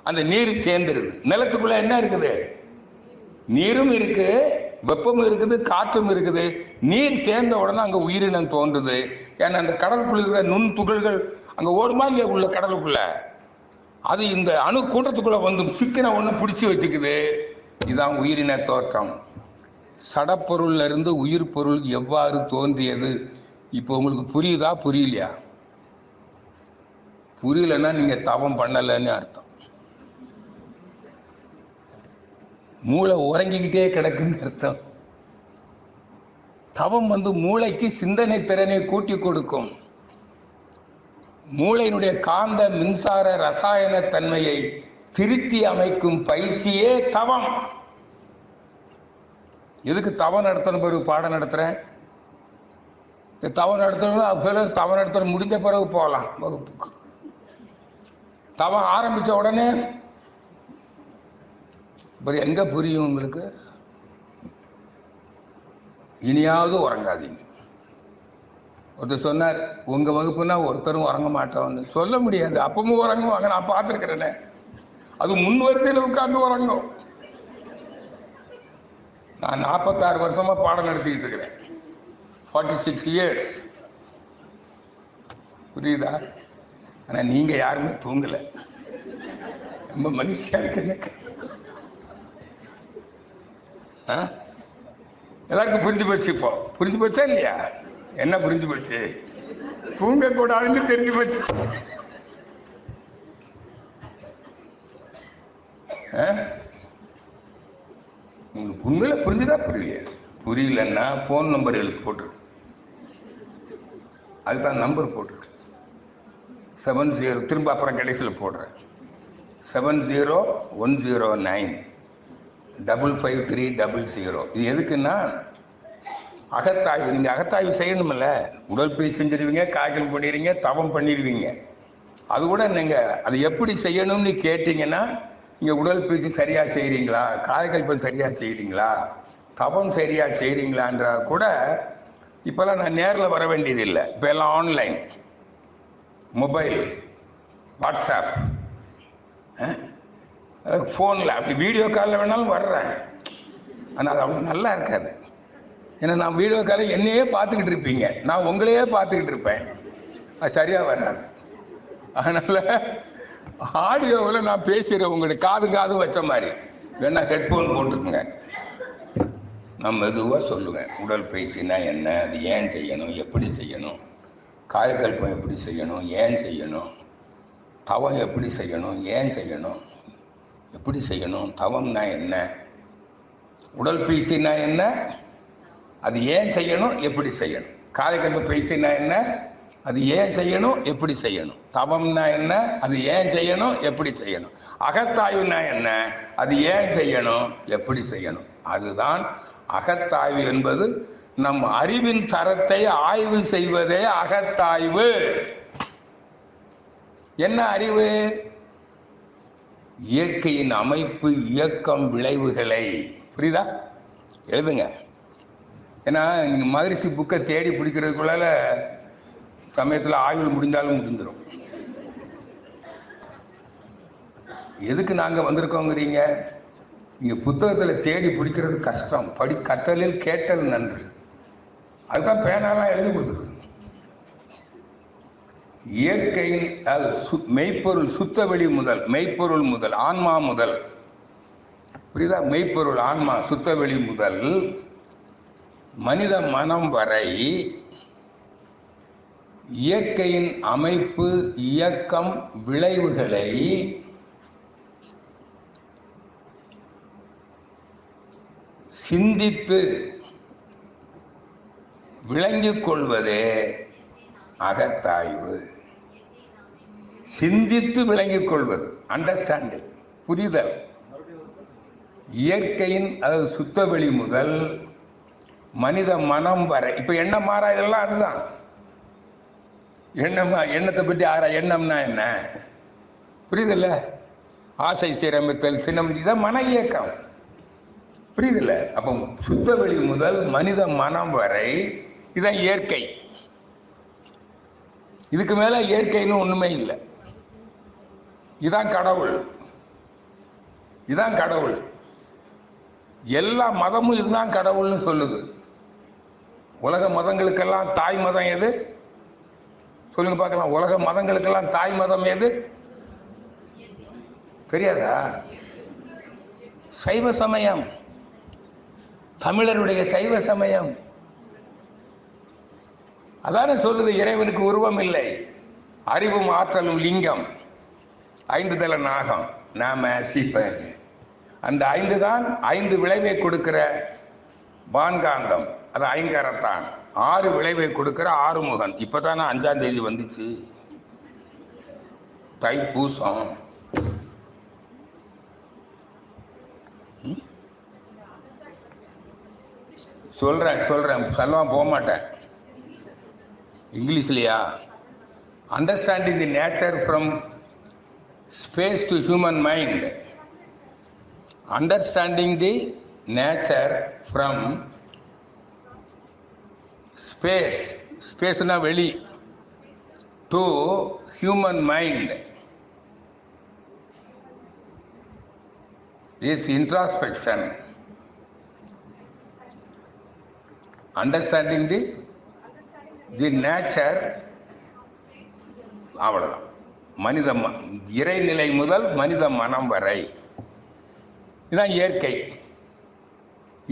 அந்த நீர் சேர்ந்துருது. நிலத்துக்குள்ள என்ன இருக்குது? நீரும் இருக்கு, வெப்பமும் இருக்குது, காற்றும் இருக்குது. நீர் சேர்ந்த உடனே அங்க உயிரினம் தோன்றுது. ஏன்னா அந்த கடலுக்குள்ள இருக்கிற நுண் துகள்கள் அங்க ஓடுமா இல்லையா? உள்ள கடலுக்குள்ள அது இந்த அணு கூட்டத்துக்குள்ள வந்து சிக்கன ஒண்ணு பிடிச்சு வச்சுக்குது. இதுதான் உயிரின தோற்றம். சடப்பொருள்ல இருந்து உயிர் பொருள் எவ்வாறு தோன்றியது? இப்போ உங்களுக்கு புரியுதா? புரியலையா? புரியலன்னா நீங்க தவம் பண்ணலன்னு அர்த்தம். மூளை உறங்கிக்கிட்டே கிடக்குன்னு அர்த்தம். தவம் மூளைக்கு சிந்தனை திறனை கூட்டி கொடுக்கும். மூளையினுடைய காந்த மின்சார ரசாயன தன்மையை திருத்தி அமைக்கும் பயிற்சியே தவம். எதுக்கு தவம் நடத்தணும்? பிறகு பாடம் நடத்துறேன். தவம் நடத்தணும், தவம் நடத்த முடிஞ்ச பிறகு போகலாம் வகுப்புக்கு. தவம் ஆரம்பிச்ச உடனே எங்க புரியும் உங்களுக்கு? இனியாவது உறங்காதீங்க. ஒருத்தர் சொன்னார், உங்க வகுப்புனா ஒருத்தரும் உறங்க மாட்டோம்னு. சொல்ல முடியாது. அப்பவும் உறங்குவாங்க, நான் பார்த்துருக்கிறேனே. அது முன் வரிசையில் உட்கார்ந்து உறங்கும். நான் 46 வருஷமா பாடம் நடத்திக்கிட்டு இருக்கிறேன். 46 years. புரியுதா? ஆனா நீங்க யாருமே தூங்கல. ரொம்ப மகிழ்ச்சியா இருக்கு. எல்லாருக்கும் புரிஞ்சு போச்சு. இப்போ புரிஞ்சு போச்சா இல்லையா? என்ன புரிஞ்சு போச்சு? தூங்க கூடாதுன்னு தெரிஞ்சு போச்சு. உங்களுக்கு உண்மையில புரிஞ்சுதா? புரியலையா? புரியலன்னா போன் நம்பர் எழுதி போட்டுருக்கு. அதுதான் நம்பர் போட்டுட்டு 70, திரும்ப அப்புறம் கடைசியில் போடுறேன் 7010955300. இது எதுக்குன்னா அகத்தாய்வு. நீங்க அகத்தாய்வு செய்யணும்ல. உடற்பயிற்சி செஞ்சிருவீங்க, காய்ச்சல் பண்ணிடுவீங்க, தவம் பண்ணிடுவீங்க. அது கூட நீங்க அது எப்படி செய்யணும்னு கேட்டீங்கன்னா, நீங்க உடற்பயிற்சி சரியா செய்றீங்களா, காய்கல்பம் சரியா செய்றீங்களா, தவம் சரியா செய்றீங்களான்ற கூட இப்பெல்லாம் நான் நேரில் வர வேண்டியது இல்லை. இப்போ எல்லாம் ஆன்லைன், மொபைல், வாட்ஸ்அப், ஃபோனில் அப்படி வீடியோ காலில் வேணாலும் வர்றேன். ஆனால் அது அவ்வளோ நல்லா இருக்காது. ஏன்னா நான் வீடியோ காலில் என்னையே பார்த்துக்கிட்டு இருப்பீங்க, நான் உங்களையே பார்த்துக்கிட்டு இருப்பேன். அது சரியாக வராது. அதனால ஆடியோவில் நான் பேசுகிறேன், உங்களுக்கு காது வச்ச மாதிரி வேணா ஹெட்ஃபோன் போட்டுக்குங்க. நான் மெதுவாக சொல்லுவேன். உடற்பயிற்சினா என்ன, அது ஏன் செய்யணும், எப்படி செய்யணும், காயக்கல்பம் எப்படி செய்யணும், ஏன் செய்யணும், தவம் எப்படி செய்யணும், ஏன் செய்யணும், எப்படி செய்யணும், தவம்னா என்ன, உடற்பயிற்சினா என்ன, அது ஏன் செய்யணும், எப்படி செய்யணும், காயக்கல்ப பயிற்சினா என்ன, அது ஏன் செய்யணும், எப்படி செய்யணும், தவம்னா என்ன, அது ஏன் செய்யணும், எப்படி செய்யணும், அகத்தாய்வுனா என்ன, அது ஏன் செய்யணும், எப்படி செய்யணும். அதுதான் அகத்தாய்வு என்பது. நம் அறிவின் தரத்தை ஆய்வு செய்வதே அகத்தாய்வு. என்ன அறிவு? இயற்கையின் அமைப்பு, இயக்கம், விளைவுகளை. புரியுதா? எழுதுங்க. ஏன்னா நீங்க மகரிஷி புக்கை தேடி பிடிக்கிறதுக்குள்ளால சமயத்தில் ஆய்வு முடிஞ்சாலும் முடிஞ்சிடும். எதுக்கு நாங்க வந்திருக்கோங்கிறீங்க? நீங்க புத்தகத்துல தேடி பிடிக்கிறது கஷ்டம், கற்றலில் கேட்டல் நன்று. அதுதான் பேனாலாம் எழுதி கொடுத்துருக்கு. இயற்கையின் மெய்ப்பொருள், சுத்தவெளி முதல், மெய்ப்பொருள் முதல், ஆன்மா முதல். புரியுதா? மெய்ப்பொருள் ஆன்மா சுத்தவெளி முதல் மனித மனம் வரை இயற்கையின் அமைப்பு, இயக்கம், விளைவுகளை சிந்தித்து விளங்கிக் கொள்வதே அகத்தாய்வு. சிந்தித்து விளங்கிக் கொள்வது, அண்டர்ஸ்டாண்டிங், புரிதல். இயற்கையின் சுத்தவெளி முதல் மனித மனம் வரை. இப்ப எண்ணம் மாறா, இதெல்லாம் அதுதான். எண்ணத்தை பற்றி எண்ணம்னா என்ன புரியுதில்ல? ஆசை, சீரமைத்தல், சினம், இதான் மன இயக்கம். புரியுதில்ல? அப்ப சுத்தவெளி முதல் மனித மனம் வரை இதான் இயற்கை. இதுக்கு மேல இயற்கைன்னு ஒண்ணுமே இல்லை. இதான் கடவுள், இதான் கடவுள். எல்லா மதமும் இதுதான் கடவுள்னு சொல்லுது. உலக மதங்களுக்கெல்லாம் தாய் மதம் எது? சொல்லுங்க பார்க்கலாம். உலக மதங்களுக்கெல்லாம் தாய் மதம் எது? தெரியாதா? சைவ சமயம், தமிழருடைய சைவ சமயம். அதான சொல்லுது, இறைவனுக்கு உருவம் இல்லை, அறிவும் ஆற்றலும் லிங்கம், 5 தல நாகம், நாம சிவ. அந்த 5 தான் 5 விளைவை கொடுக்கிற வான்காந்தம், அது ஐங்கரத்தான். 6 விளைவை கொடுக்கிற ஆறுமுகன். இப்பதானே 5ஆம் தேதி வந்துச்சு, தைப்பூசம். சொல்றேன் சொல்லுவா போக மாட்டேன். இங்கிலீஷ்லையா? Understanding the nature from space to human mind. Understanding the nature from space, ஸ்பேஸ்னா வெளி, to human mind is introspection. Understanding the nature, அவ்வளவுதான். மனித இறைநிலை முதல் மனித மனம் வரை இதுதான் இயற்கை.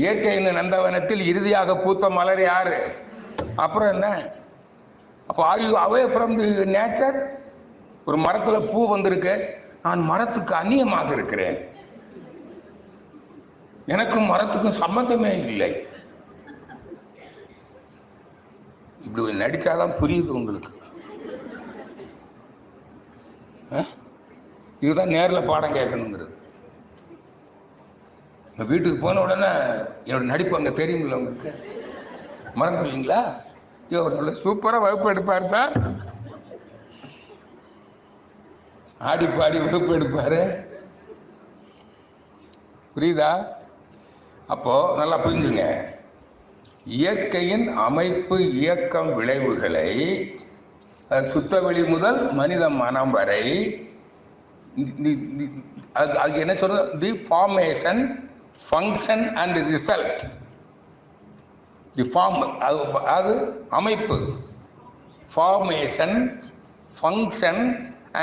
இயற்கையின் நந்தவனத்தில் இறுதியாக பூத்த மலர் யாரு? அப்புறம் என்ன? அப்போ are you away from the nature? ஒரு மரத்துல பூ வந்திருக்கு, நான் மரத்துக்கு அந்நியமாக இருக்கிறேன், எனக்கும் மரத்துக்கும் சம்பந்தமே இல்லை. இப்படி நடிச்சாதான் புரியுது உங்களுக்கு. இதுதான் நேரில் பாடம் கேட்கணுங்கிறது. வீட்டுக்கு போன உடனே என்னோட நடிப்பு அங்கே தெரியுங்களா உங்களுக்கு? மறந்துடுவீங்களா? ஐயோ நல்ல சூப்பராக வகுப்பு எடுப்பார் சார், ஆடி பாடி வகுப்பு எடுப்பாரு. புரியுதா? அப்போ நல்லா புரிஞ்சுங்க. இயற்கையின் அமைப்பு, இயக்கம், விளைவுகளை சுத்தவெளி முதல் மனித மனம் வரை அது என்ன சொல்றது? The formation, function and result. The form அது அமைப்பு, formation, function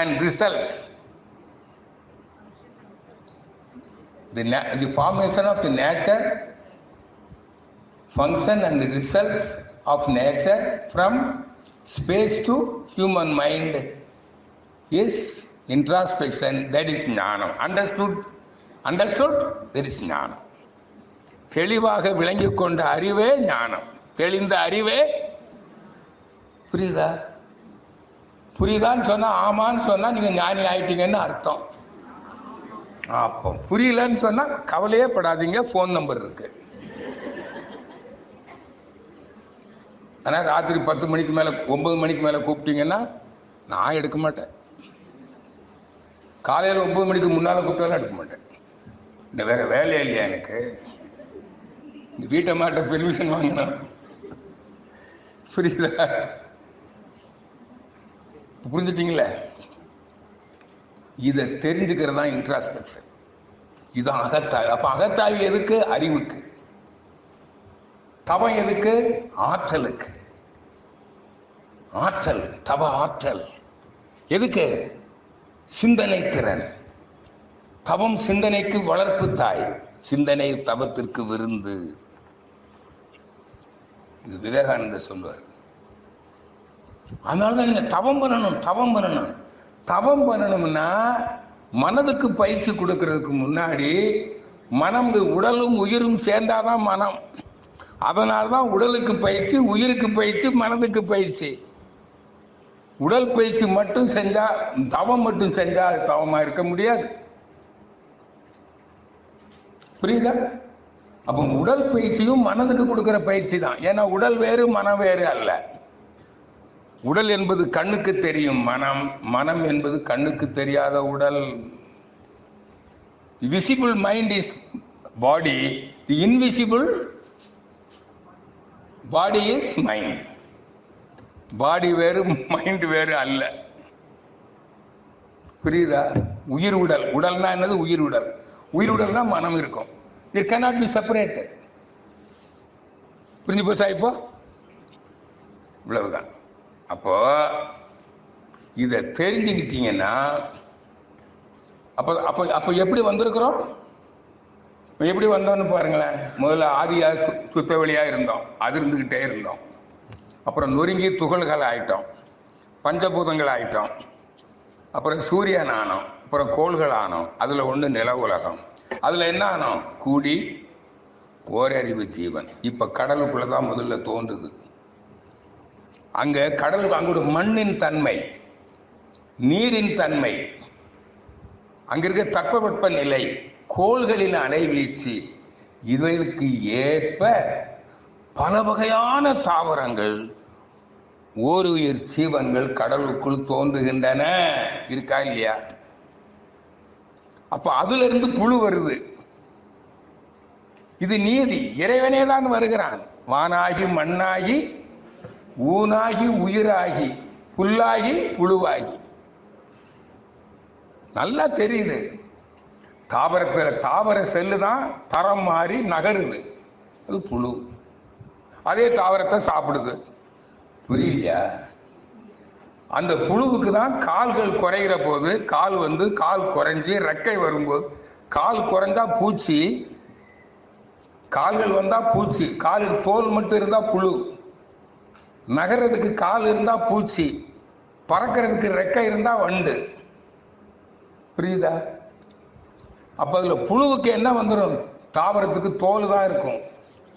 and result. The formation of the nature, function and the result of nature from space to human mind is introspection. That is ஞானம். Understood? That is ஞானம். தெளிவாக விளங்கிக் கொண்ட அறிவே ஞானம். தெளிந்த அறிவே. புரியுதா? புரியுதான்னு சொன்னா, ஆமான்னு சொன்னா நீங்க ஞானி ஆயிட்டீங்கன்னு அர்த்தம். அப்போ புரியலன்னு சொன்னா கவலையே படாதீங்க, போன் நம்பர் இருக்கு. ஆனா ராத்திரி 10 மணிக்கு மேல 9 மணிக்கு மேல கூப்பிட்டீங்கன்னா நான் எடுக்க மாட்டேன். காலையில் 9 மணிக்கு முன்னால கூப்பிட்டாலும் எடுக்க மாட்டேன். இந்த வேற வேலையே இல்லையா எனக்கு? இந்த வீட்டை மாட்ட பெர்மிஷன் வாங்கணும். புரியுதா? புரிஞ்சுட்டீங்களே? இதை தெரிஞ்சுக்கிறது தான் இன்ட்ராஸ்பெக்ஷன். இதுதான் அகத்தாய்வு. அப்ப அகத்தாய்வு எதுக்கு? அறிவுக்கு. தவம் எதுக்கு? ஆற்றலுக்கு. ஆற்றல், தவ ஆற்றல் எதுக்கு? சிந்தனை திறன். தவம் சிந்தனைக்கு வளர்ப்பு தாய், சிந்தனை தவத்திற்கு விருந்து. இது விவேகானந்தர் சொல்வார். அதனாலதான் நீங்க தவம் பண்ணணும். தவம் பண்ணணும்னா மனதுக்கு பயிற்சி கொடுக்கறதுக்கு முன்னாடி மனம், உடலும் உயிரும் சேர்ந்தாதான் மனம். அதனால்தான் உடலுக்கு பயிற்சி, உயிருக்கு பயிற்சி, மனதுக்கு பயிற்சி. உடல் பயிற்சி மட்டும் செஞ்சா, தவம் மட்டும் செஞ்சா அது தவமா இருக்க முடியாது. புரியுதா? அப்ப உடல் பயிற்சியும் மனதுக்கு கொடுக்கிற பயிற்சி தான். ஏன்னா உடல் வேறு, மனம் வேறு அல்ல. உடல் என்பது கண்ணுக்கு தெரியும் மனம், மனம் என்பது கண்ணுக்கு தெரியாத உடல். Visible mind is body, the invisible body is mind. Body வேறு, மைண்ட் வேறு அல்ல. புரியுதா? உயிர் உடல். உடல்னா என்னது? உயிர் உடல். உயிர் உடல்னா மனம் இருக்கும். It cannot be separated. புரிஞ்சு போச்சா? இப்போ இவ்வளவுதான். அப்போ இதை தெரிஞ்சுக்கிட்டீங்கன்னா அப்போ அப்போ அப்போ எப்படி வந்திருக்கிறோம்? எப்படி வந்தோம்னு பாருங்களேன். முதல்ல ஆதியா சுத்த வெளியா இருந்தோம், அது இருந்துகிட்டே இருந்தோம். அப்புறம் நொறுங்கி துகள்கள் ஆயிட்டோம், பஞ்சபூதங்கள் ஆயிட்டோம். அப்புறம் சூரியன் ஆனோம், அப்புறம் கோள்கள் ஆனோம். அதுல ஒண்ணு நில உலகம். அதுல என்ன ஆனோம்? கூடி ஓரறிவு ஜீவன். இப்ப கடலுக்குள்ளதான் முதல்ல தோன்றுது. அங்க கடல், அங்கோட மண்ணின் தன்மை, நீரின் தன்மை, அங்க இருக்க தட்பவெப்ப நிலை, கோள்களின் அலைவீச்சு, இவைகளுக்கு ஏற்ப பல வகையான தாவரங்கள், ஓருயிர் ஜீவன்கள் கடலுக்குள் தோன்றுகின்றன. இருக்கா இல்லையா? அப்ப அதுல இருந்து புழு வருது. இது நீதி. இறைவனே தான் வருகிறான். வானாகி மண்ணாகி ஊனாகி உயிராகி புல்லாகி புழுவாகி. நல்லா தெரியுது. தாவரத்துல தாவர செல்லு தான் தரம் மாறி நகருது, அது புழு. அதே தாவரத்தை சாப்பிடுது. புரியலையா? அந்த புழுவுக்கு தான் கால்கள் குறைகிற போது, கால் குறைஞ்சி ரெக்கை வரும்போது, கால் குறைஞ்சா பூச்சி, கால்கள் வந்தா பூச்சி, காலில் தோல் மட்டும் இருந்தா புழு. நகர்றதுக்கு கால் இருந்தா பூச்சி, பறக்கிறதுக்கு ரெக்கை இருந்தா வண்டு. புரியுதா? அப்ப அதுல புழுவுக்கு என்ன வந்துடும்? தாவரத்துக்கு தோல் தான் இருக்கும்,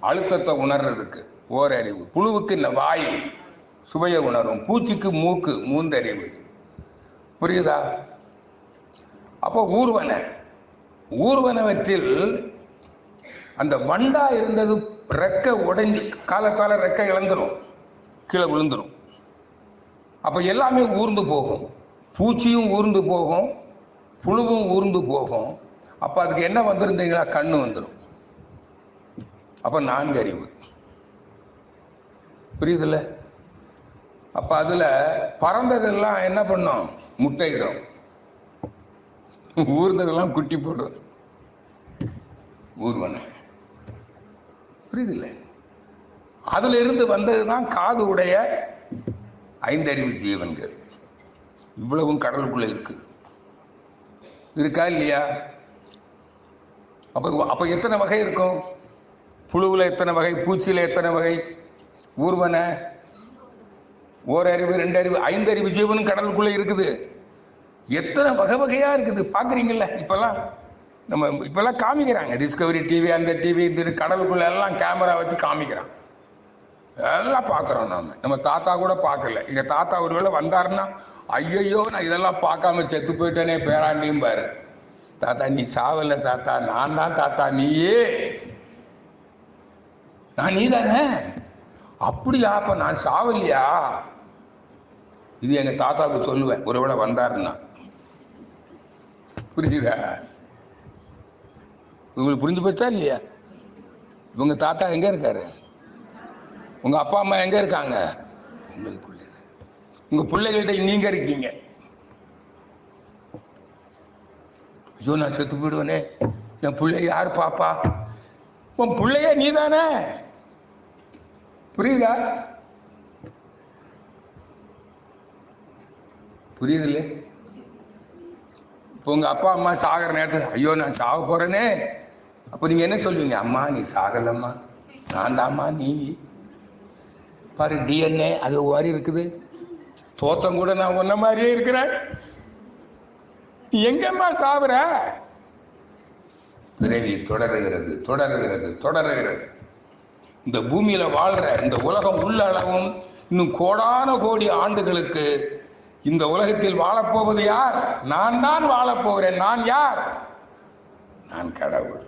அழுத்தத்தை உணர்றதுக்கு ஓரறிவு. புழுவுக்கு இந்த வாய், சுவையை உணரும். பூச்சிக்கு மூக்கு, மூன்றறிவு. புரியுதா? அப்போ ஊர்வனவற்றில் அந்த வண்டா இருந்தது ரெக்கை உடைஞ்சு காலத்தால ரெக்கை இழந்துரும், கீழே விழுந்துரும். அப்ப எல்லாமே ஊர்ந்து போகும். பூச்சியும் ஊர்ந்து போகும், புழுவும் ஊர்ந்து போகும். அப்ப அதுக்கு என்ன வந்திருந்தீங்களா? கண்ணு வந்துடும். அப்ப 4 அறிவு. புரியுதுல்ல? அப்ப அதுல பறந்ததெல்லாம் என்ன பண்ணும்? முட்டையிடும். ஊர்ந்ததெல்லாம் குட்டி போடும். ஊர்வன. புரியுதுல்ல? அதுல இருந்து வந்ததுதான் காது உடைய 5 அறிவு ஜீவன்கள். இவ்வளவும் கடலுக்குள்ள இருக்கு. இருக்கா இல்லையா? அப்ப எத்தனை வகை இருக்கும்? புழுவுல எத்தனை வகை? பூச்சியில எத்தனை வகை? ஊர்வன 1 அறிவு, 2 அறிவு, 5 அறிவு ஜீவனும் கடலுக்குள்ள இருக்குது. எத்தனை வகை வகையா இருக்குது பாக்குறீங்கல்ல? இப்பெல்லாம் காமிக்கிறாங்க. டிஸ்கவரி டிவி, அந்த டிவி, இது கடலுக்குள்ள எல்லாம் கேமரா வச்சு காமிக்கிறான். எல்லாம் பார்க்கிறோம். நம்ம தாத்தா கூட பார்க்கல. எங்க தாத்தா ஒருவேளை வந்தாருன்னா, ஐயோ நான் இதெல்லாம் பார்க்காம செத்து போயிட்டேனே பேராண்டியும் பாரு. தாத்தா நீ சாவல தாத்தா, நான் தான் தாத்தா. நீயே நான் நீ தானே? அப்படியா? அப்ப நான் சாவலியா? இது எங்க தாத்தாவுக்கு சொல்லுவேன் ஒருவேளை வந்தாருன்னா. புரியுதா? உங்களுக்கு புரிஞ்சு போச்சா இல்லையா? உங்க தாத்தா எங்க இருக்காரு? உங்க அப்பா அம்மா எங்க இருக்காங்க? உங்க பிள்ளைகள்கிட்ட நீங்க இருக்கீங்க. ஐயோ நான் செத்து போயிடுவேனே, என் பிள்ளை யார் பாப்பா? உன் பிள்ளைய நீ தானே. புரியுதா? புரியுதுல்ல? இப்போ உங்க அப்பா அம்மா சாகிற நேரத்தில் ஐயோ நான் சாக போறேனே, அப்ப நீங்க என்ன சொல்லுவீங்க? அம்மா நீ சாகலம்மா, நான் தாம்மா நீ. பாரு டிஎன்ஏ அது மாதிரி இருக்குது. தோத்தம் கூட நான் ஒன்ன மாதிரியே இருக்கிறேன். எங்கம்மா சாவுற? பிறவி தொடருகிறது தொடருகிறது தொடருகிறது. இந்த பூமியில வாழ்ற இந்த உலகம் உள்ள அளவும் இன்னும் கோடான கோடி ஆண்டுகளுக்கு இந்த உலகத்தில் வாழப்போவது யார்? நான் தான் வாழப்போகிறேன். நான் யார்? நான் கடவுள்.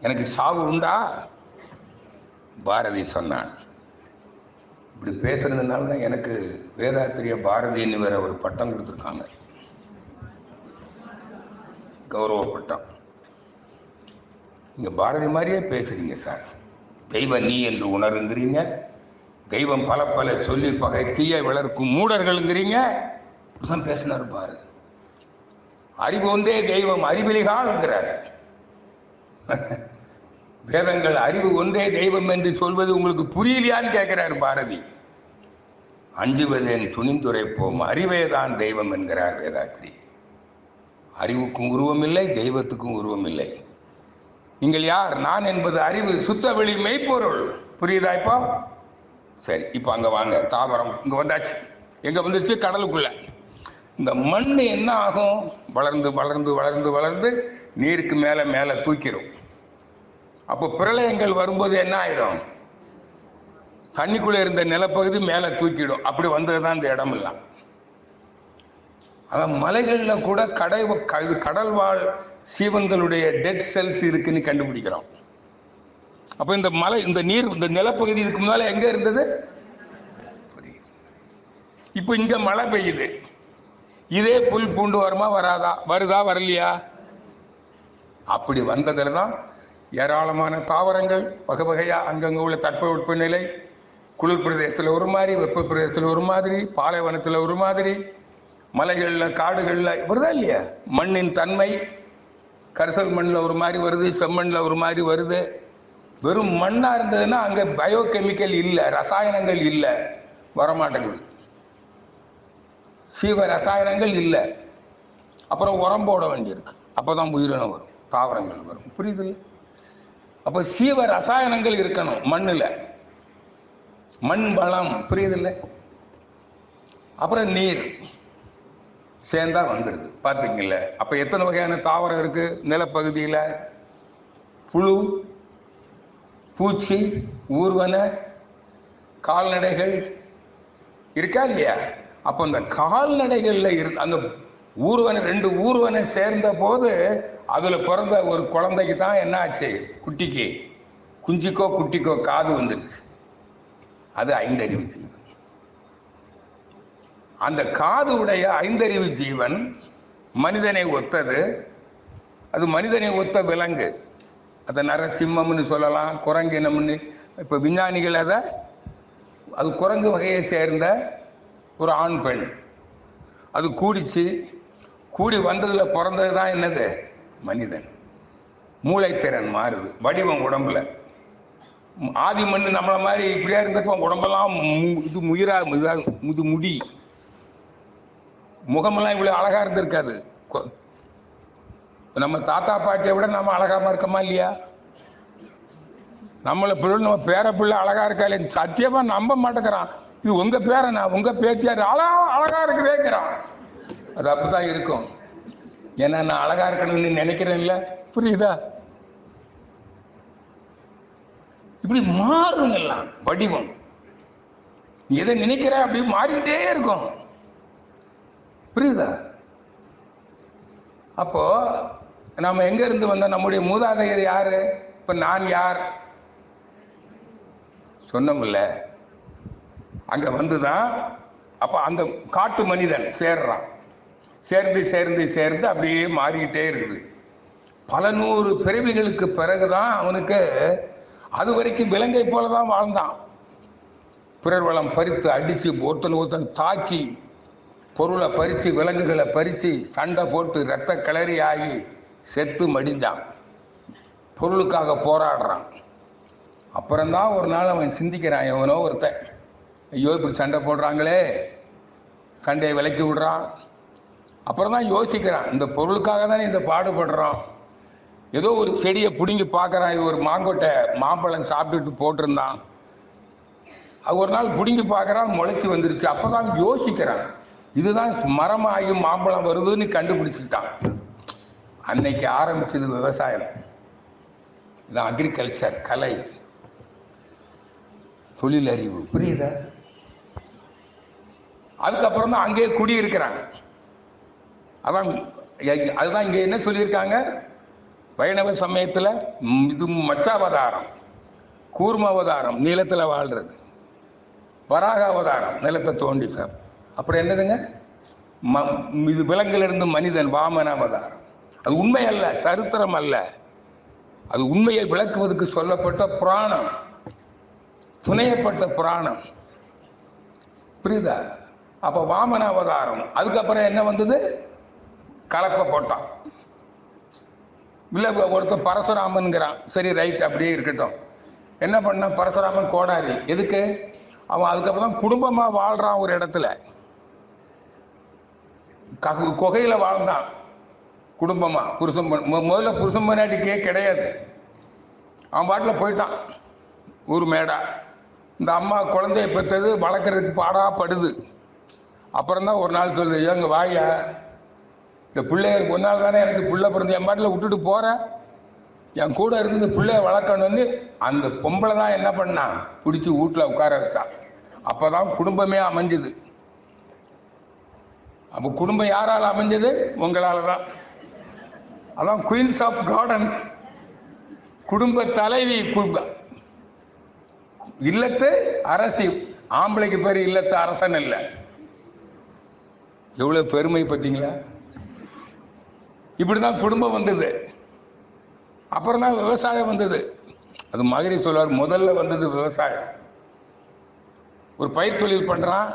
எனக்கு சாவு உண்டா? பாரதி சொன்னான். இப்படி பேசுறதுனால தான் எனக்கு வேதாத்திரிய பாரதின்னு வேற ஒரு பட்டம் கொடுத்துருக்காங்க, கௌரவ பட்டம். நீங்க பாரதி மாதிரியே பேசுறீங்க சார். தெய்வ நீ என்று உணருங்கிறீங்க, தெய்வம் பல பல சொல்லி பகை தீய வளர்க்கும் மூடர்கள்ங்கிறீங்க. இப்படிதான் பேசினார் பாரதி. அறிவு ஒன்றே தெய்வம் அறிவிலிகால்ங்கிறார். வேதங்கள் அறிவு ஒன்றே தெய்வம் என்று சொல்வது உங்களுக்கு புரியலையான்னு கேட்கிறார் பாரதி. அஞ்சுவதேன் துணிந்துரைப்போம் அறிவேதான் தெய்வம் என்கிறார் வேதாத்திரி. அறிவுக்கும் உருவம் இல்லை, தெய்வத்துக்கும் உருவம் இல்லை. நீங்கள் யார்? நான் என்பது அறிவு, சுத்த வெளி மெய்ப்பொருள். புரியுதா இப்போ? சரி, இப்போ அங்க வாங்க. தாவரம் இங்க வந்தாச்சு. எங்க வந்துச்சு? கடலுக்குள்ள. இந்த மண் என்ன ஆகும்? வளர்ந்து வளர்ந்து வளர்ந்து வளர்ந்து நீருக்கு மேல மேல தூக்கிடும். அப்போ பிரளயங்கள் வரும்போது என்ன ஆயிடும்? தண்ணிக்குள்ள இருந்த நிலப்பகுதி மேல தூக்கிடும். அப்படி வந்ததுதான் இந்த இடம் எல்லாம். அதான் மலைகள்ல கூட கடல் வாழ் சீவன்களுடைய டெட் செல்ஸ் இருக்குன்னு கண்டுபிடிக்கிறோம். அப்ப இந்த மலை, இந்த நீர், இந்த நிலப்பகுதி இதுக்கு முன்னால எங்க இருந்தது? இப்ப இங்க மழை பெய்யுது. இதே புல் பூண்டு வருமா வராதா? வருதா வரலையா? அப்படி வந்ததுலதான் ஏராளமான தாவரங்கள் வகை வகையா அங்கங்க உள்ள தட்பவெட்ப நிலை, குளிர் பிரதேசத்துல ஒரு மாதிரி, வெப்ப பிரதேசத்துல ஒரு மாதிரி, பாலைவனத்துல ஒரு மாதிரி, மலைகள்ல காடுகள்ல வருதா இல்லையா? மண்ணின் தன்மை கரிசல் மண்ணில் ஒரு மாதிரி வருது, செம்மண்ணில் ஒரு மாதிரி வருது. வெறும் மண்ணா இருந்ததுன்னா அங்க பயோகெமிக்கல் இல்லை, ரசாயனங்கள் இல்லை, வரமாட்டேங்குது. சீவ ரசாயனங்கள் இல்லை. அப்புறம் உரம் போட வேண்டியிருக்கு. அப்பதான் உயிரினம் வரும், தாவரங்கள் வரும். புரியுது? அப்ப சீவ ரசாயனங்கள் இருக்கணும் மண்ணுல, மண் வளம். புரியுதில்ல? அப்புறம் நீர் சேர்ந்தா வந்துடுது. பாத்தீங்கல்ல? அப்ப எத்தனை வகையான தாவரம் இருக்கு நிலப்பகுதியில? புழு, பூச்சி, ஊர்வன, கால்நடைகள் இருக்கா இல்லையா? அப்போ இந்த கால்நடைகள்ல அந்த ஊர்வனை 2 ஊர்வனை சேர்ந்த போது அதுல பிறந்த ஒரு குழந்தைக்கு தான் என்ன ஆச்சு? குட்டிக்கு, குஞ்சிக்கோ குட்டிக்கோ காது வந்துருச்சு. அது ஐந்தறிவு ஜீவன். அந்த காது உடைய ஐந்தறிவு ஜீவன் மனிதனை ஒத்தது. அது மனிதனை ஒத்த விலங்கு. அதை நரசிம்மம்னு சொல்லலாம், குரங்கினம்னு. இப்ப விஞ்ஞானிகள் அது குரங்கு வகையை சேர்ந்த ஒரு ஆண் பெண். அது கூடி வந்ததுல பிறந்ததுதான் என்னது? மனிதன். மூளைத்திறன் மாறுது, வடிவம் உடம்புல. ஆதி மண்ணு நம்மள மாதிரி இப்படியா இருந்திருப்போம். உடம்பெல்லாம் இது முயிரா, இது முடி, முகமெல்லாம் இவ்வளவு அழகா இருந்திருக்காது. நம்ம தாத்தா பாட்டியை விட நம்ம அழகாம இருக்கமா இல்லையா? நம்மளை பிள்ளை, நம்ம பேர பிள்ளை அழகா இருக்கா இல்லையா? சத்தியமா நம்ப மாட்டேங்கிறான். இது உங்க பேரனா, உங்க பேச்சியாரு அழகா இருக்குதேங்கிறான். அது அப்படிதான் இருக்கும். ஏன்னா நான் அழகா இருக்கணும்னு நினைக்கிறேன்ல, புரியுதா? இப்படி மாறுங்கலாம் வடிவம். நீ எதை நினைக்கிற அப்படி மாறிக்கிட்டே இருக்கும், புரியுதா? அப்போ நாம எங்க இருந்து வந்த? நம்முடைய மூதாதையர் யாரு? இப்ப நான் யார் சொன்னோம்ல, அங்க வந்துதான். அப்ப அந்த காட்டு மனிதன் சேர்றான். சேர்ந்து அப்படியே மாறிக்கிட்டே இருக்குது. பல 100 பிறவிகளுக்கு பிறகுதான் அவனுக்கு, அது வரைக்கும் விலங்கை போலதான் வாழ்ந்தான். பிறர் வளம் பறித்து அடிச்சு ஒருத்தன் தாக்கி பொருளை பறிச்சு, விலங்குகளை பறிச்சு, சண்டை போட்டு ரத்த கிளறி ஆகி செத்து மடிஞ்சான். பொருளுக்காக போராடுறான். அப்புறம்தான் ஒரு நாள் அவன் சிந்திக்கிறான். எவனோ ஒருத்தன், ஐயோ இப்படி சண்டை போடுறாங்களே, சண்டையை விலக்கி விடுறான். அப்புறம் தான் யோசிக்கிறான், இந்த பொருளுக்காக தானே இந்த பாடுபடுறோம். ஏதோ ஒரு செடியை பிடுங்கி பார்க்கறான். இது ஒரு மாங்கொட்டை மாம்பழம் சாப்பிட்டுட்டு போட்டிருந்தான். அது ஒரு நாள் பிடுங்கி பார்க்கறான், முளைச்சி வந்துருச்சு. அப்பதான் யோசிக்கிறான், இதுதான் மரமாகி மாம்பழம் வருதுன்னு கண்டுபிடிச்சுட்டான். அன்னைக்கு ஆரம்பிச்சது விவசாயம். இதான் அக்ரிகல்ச்சர், கலை, தொழிலறிவு, புரியுதா? அதுக்கப்புறம் தான் அங்கேயே குடியிருக்கிறாங்க. அதுதான் இங்க என்ன சொல்லியிருக்காங்க வைணவ சமயத்துல, இது மச்சாவதாரம், கூர்ம அவதாரம், நிலத்துல வாழ்றது, வராக அவதாரம், நிலத்தை தோண்டி சார். அப்புறம் என்னதுங்க? இது விலங்கிலிருந்து மனிதன், வாமன அவதாரம். அது உண்மை அல்ல, சரித்திரம் அல்ல. அது உண்மையை விளக்குவதற்கு சொல்லப்பட்ட புராணம், புனையப்பட்ட புராணம், புரியுதா? அப்ப வாமன அவதாரம். அதுக்கப்புறம் என்ன வந்தது? கலப்பை போட்டான். இல்ல ஒருத்தன் பரசுராமன்கிறான். சரி ரைட், அப்படியே இருக்கட்டும். என்ன பண்ண பரசுராமன்? கோடாரி. எதுக்கு? அவன் அதுக்கப்புறம் குடும்பமா வாழ்றான் ஒரு இடத்துல. குகையில வாழ்ந்தான் குடும்பமா. புருஷன் முதல்ல புருஷன் பொண்டாட்டிக்கே கிடையாது. அவன் பாட்டுல போயிட்டான் ஊர் மேடா. இந்த அம்மா குழந்தைய பெற்றது, வளர்க்கறதுக்கு பாடாப்படுது. அப்புறம் தான் ஒரு நாள் சொல்லுது, ஏங்க வாயா, இந்த பிள்ளைய ஒரு நாள் தானே எனக்கு பிள்ளை பிறந்த, என் பாட்டில் விட்டுட்டு போற, என் கூட இருந்து இந்த பிள்ளைய வளர்க்கணும்னு அந்த பொம்பளை தான் என்ன பண்ணா, பிடிச்சி வீட்டுல உட்கார வச்சா. அப்பதான் குடும்பமே அமைஞ்சது. அப்ப குடும்பம் யாரால அமைஞ்சது? உங்களாலதான். அதான் குயின்ஸ் ஆஃப் கார்டன், குடும்ப தலைவி, இல்லத்து அரசி. ஆம்பளைக்கு பேரு இல்லத்து அரசன் இல்ல. எவ்வளவு பெருமை பார்த்தீங்களா? இப்படிதான் குடும்பம் வந்தது. அப்புறம் தான் விவசாயம் வந்தது. அது மகரி சொல்வார், முதல்ல வந்தது விவசாயம். ஒரு பயிர் தொழில் பண்றான்,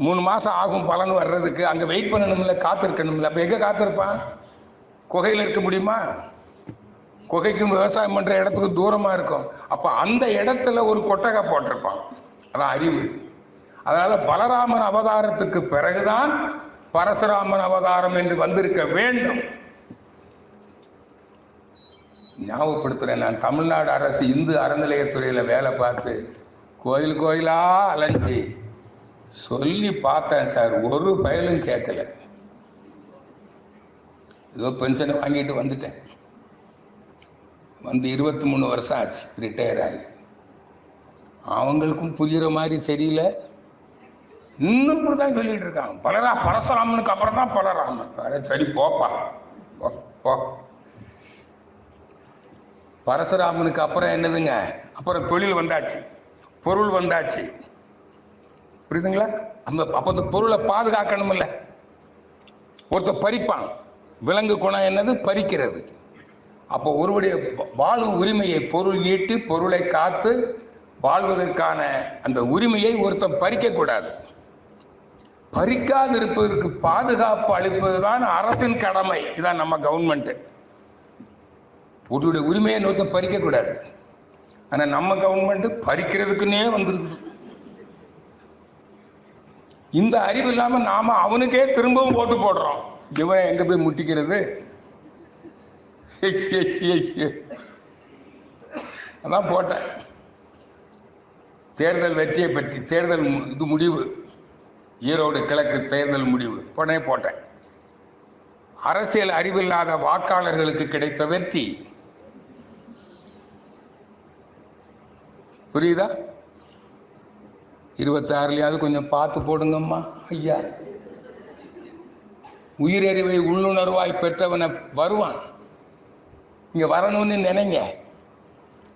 3 மாசம் ஆகும் பலன் வர்றதுக்கு. அங்க வெயிட் பண்ணணும்ல, காத்திருக்கணும்ல. அப்ப எங்க காத்திருப்பான்? குகையில் இருக்க முடியுமா? குகைக்கும் விவசாயம் பண்ற இடத்துக்கு தூரமா இருக்கும். அப்ப அந்த இடத்துல ஒரு கொட்டகை போட்டிருப்பான். அதான் அறிவு. அதனால பலராமன் அவதாரத்துக்கு பிறகுதான் பரசுராமன் அவதாரம் என்று வந்திருக்க வேண்டும். ஞாபகப்படுத்துறேன், நான் தமிழ்நாடு அரசு இந்து அறநிலையத்துறையில வேலை பார்த்து கோயில் கோயிலா அலைஞ்சி சொல்லி பார்த்தேன் சார். ஒரு பயலும் கேட்கல. ஏதோ பென்ஷனை வாங்கிட்டு வந்துட்டேன். வந்து 23 வருஷம் ஆச்சு ரிட்டையர் ஆகி. அவங்களுக்கும் புரியுற மாதிரி தெரியல. இன்னும் இப்படிதான் சொல்லிட்டு இருக்காங்க. பரசுராமனுக்கு அப்புறம் தான் பலராமன். சரி போப்பா போ. பரசுராமனுக்கு அப்புறம் என்னதுங்க? அப்புறம் தொழில் வந்தாச்சு, பொருள் வந்தாச்சு. புரியுதுங்களா? அப்ப அந்த பொருளை பாதுகாக்கணும்ல. ஒருத்தர் பறிப்பான். விலங்கு குணம் என்னது? பறிக்கிறது. அப்போ ஒருவருடைய வாழ்வு உரிமையை, பொருள் ஈட்டி பொருளை காத்து வாழ்வதற்கான அந்த உரிமையை ஒருத்தன் பறிக்க கூடாது. பறிக்காதிருப்பதற்கு பாதுகாப்பு அளிப்பதுதான் அரசின் கடமை. இதான் நம்ம கவர்மெண்ட். ஒருவருடைய உரிமையை ஒருத்தன் பறிக்க கூடாது. ஆனா நம்ம கவர்மெண்ட் பறிக்கிறதுக்குன்னே வந்துருக்கு. இந்த அறிவு இல்லாம நாம அவனுக்கே திரும்பவும் ஓட்டு போடுறோம். இவன் எங்க போய் முட்டிக்கிறது? அதான் போட்டேன். தேர்தல் வெற்றியை பற்றி தேர்தல் இது முடிவு, ஈரோடு கிழக்கு தேர்தல் முடிவு உடனே போட்டேன். அரசியல் அறிவில்லாத வாக்காளர்களுக்கு கிடைத்த வெற்றி. புரியுதா? 26லயாவது கொஞ்சம் பார்த்து போடுங்கம்மா ஐயா. உயிரறிவை உள்ளுணர்வாய் பெற்றவனை வருவான். இங்க வரணும்னு நினைங்க.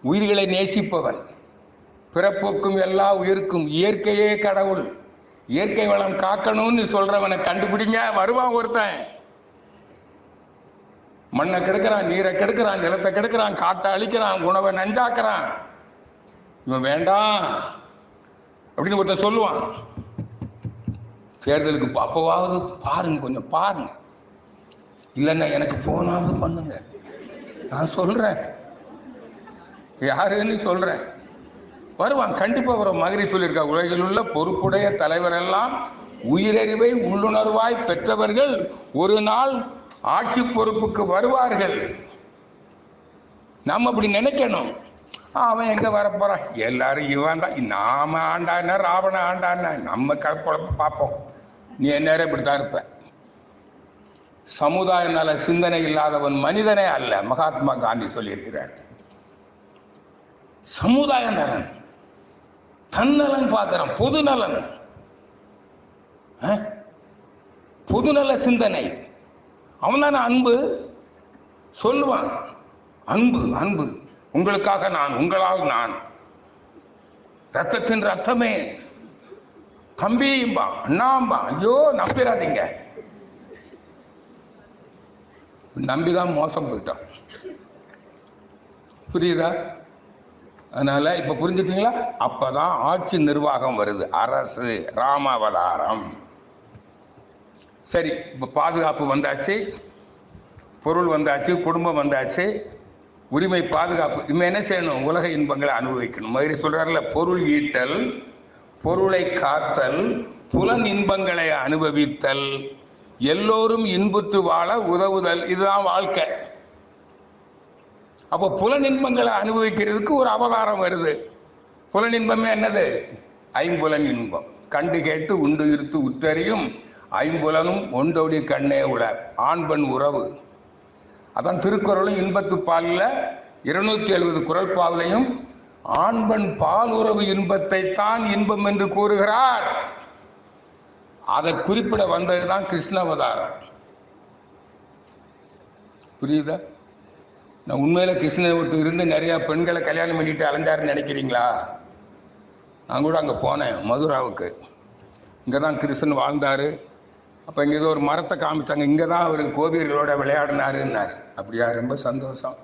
உயிர்களை நேசிப்பவன், பிறப்புக்கும் எல்லா உயிருக்கும் இயற்கையே கடவுள், இயற்கை வளம் காக்கணும்னு சொல்றவனை கண்டுபிடிங்க. வருவான் ஒருத்தன். மண்ணை கெடுக்கிறான், நீரை கெடுக்கிறான், நிலத்தை கெடுக்கிறான், காட்டை அழிக்கிறான், உணவை நஞ்சாக்குறான். இவன் வேண்டாம் அப்படின்னு ஒருத்தன் சொல்லுவான். தேர்தலுக்கு அப்பவாவது பாருங்க, கொஞ்சம் பாருங்க. இல்லைன்னா எனக்கு போனாவது பண்ணுங்க. நான் சொல்றேன், யாருன்னு சொல்றேன். வருவான், கண்டிப்பா வரும். மகிரி சொல்லியிருக்கா, உலகில் உள்ள பொறுப்புடைய தலைவர் எல்லாம் உயிரறிவை உள்ளுணர்வாய் பெற்றவர்கள் ஒரு நாள் ஆட்சி பொறுப்புக்கு வருவார்கள். நம்ம அப்படி நினைக்கணும். அவன் எங்க வரப்போறான்? எல்லாரும் இவன் தான். நாம ஆண்டான ராவண ஆண்டான நம்ம கலப்பழப்ப பார்ப்போம். நீ நேரம் இப்படித்தான் இருப்ப. சமுதாய நல சிந்தனை இல்லாதவன் மனிதனே அல்ல. மகாத்மா காந்தி சொல்லியிருக்கிறார். சமுதாய நலன், தன்னலன் பார்க்கிறான். பொது நலன், பொதுநல சிந்தனை. அவன்தான அன்பு சொல்லுவான். அன்பு அன்பு, உங்களுக்காக நான், உங்களால் நான், ரத்தத்தின் ரத்தமே, தம்பியும்பா, அண்ணாம்பா. ஐயோ நம்பிடாதீங்க. நம்பிதான் மோசம் போயிட்டான். புரியுதா? அதனால இப்ப புரிஞ்சுட்டீங்களா? அப்பதான் ஆட்சி நிர்வாகம் வருது. அரசு ராமாவதாரம். சரி, இப்ப பாதுகாப்பு வந்தாச்சு, பொருள் வந்தாச்சு, குடும்பம் வந்தாச்சு, உரிமை பாதுகாப்பு. இவன் என்ன செய்யணும்? உலக இன்பங்களை அனுபவிக்கணும். மகிரி சொல்றாருல, பொருள் ஈட்டல், பொருளை காத்தல், புலன் இன்பங்களை அனுபவித்தல், எல்லோரும் இன்புற்று வாழ உதவுதல். இதுதான் வாழ்க்கை. அப்போ புலன் இன்பங்களை அனுபவிக்கிறதுக்கு ஒரு அவதாரம் வருது. புலன் இன்பமே என்னது? ஐம்புலன் இன்பம். கண்டு கேட்டு உண்டு இருத்து உத்தறியும் ஐம்புலனும் ஒன்றோடி கண்ணே உள. ஆண்பெண் உறவு. அதான் திருக்குறளும் இன்பத்து பாலில் 270 குறள் பாவிலையும் ஆண்பெண் பால் உறவு இன்பத்தை தான் இன்பம் என்று கூறுகிறார். அதை குறிப்பிட வந்ததுதான் கிருஷ்ண அவதாரம். புரியுதா? நான் உண்மையில கிருஷ்ணன் ஒருத்தர் இருந்து நிறைய பெண்களை கல்யாணம் பண்ணிட்டு அலைஞ்சாருன்னு நினைக்கிறீங்களா? நான் கூட அங்கே போனேன், மதுராவுக்கு. இங்கே தான் கிருஷ்ணன் வாழ்ந்தாரு. அப்போ இங்கே ஏதோ ஒரு மரத்தை காமிச்சாங்க, இங்கே தான் அவர் கோபியர்களோட விளையாடினாருன்னாரு. அப்படியா? ரொம்ப சந்தோஷம்,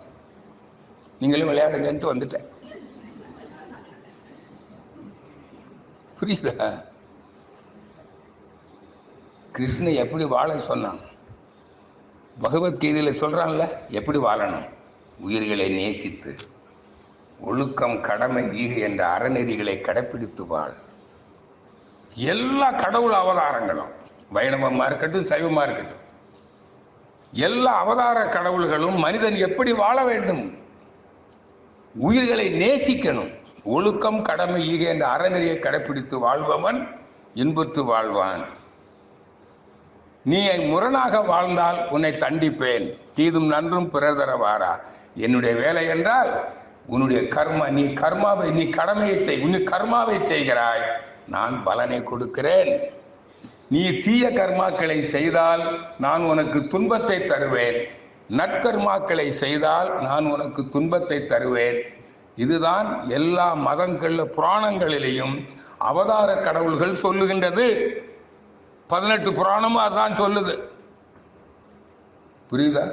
நீங்களும் விளையாடுங்கன்ட்டு வந்துட்டேன். புரியுதா? கிருஷ்ணன் எப்படி வாழ சொன்னான்? பகவத்கீதையில சொல்றான்ல, எப்படி வாழணும்? உயிர்களை நேசித்து, ஒழுக்கம், கடமை, ஈகை என்ற அறநெறிகளை கடைப்பிடித்து வாழ். எல்லா கடவுள் அவதாரங்களும், வைணவமா இருக்கட்டும், சைவமா இருக்கட்டும், எல்லா அவதார கடவுள்களும் மனிதன் எப்படி வாழ வேண்டும்? உயிர்களை நேசிக்கணும். ஒழுக்கம், கடமை, ஈகை என்ற அறநெறியை கடைப்பிடித்து வாழ்பவன் இன்புற்று வாழ்வான். நீ முரணாக வாழ்ந்தால் உன்னை தண்டிப்பேன். தீதும் நன்றும் பிறர் தர வாரா. என்னுடைய வேலை என்றால் உன்னுடைய கர்மா, நீ கடமையை செய், உன் கர்மாவை செய்கிறாய், நான் பலனை கொடுக்கிறேன். நீ தீய கர்மாக்களை செய்தால் நான் உனக்கு துன்பத்தை தருவேன், நற்கர்மாக்களை செய்தால் நான் உனக்கு துன்பத்தை தருவேன். இதுதான் எல்லா மதங்கள்ல புராணங்களிலேயும் அவதார கடவுள்கள் சொல்லுகின்றது. 18 புராணமும் அதான் சொல்லுது. புரியுதா?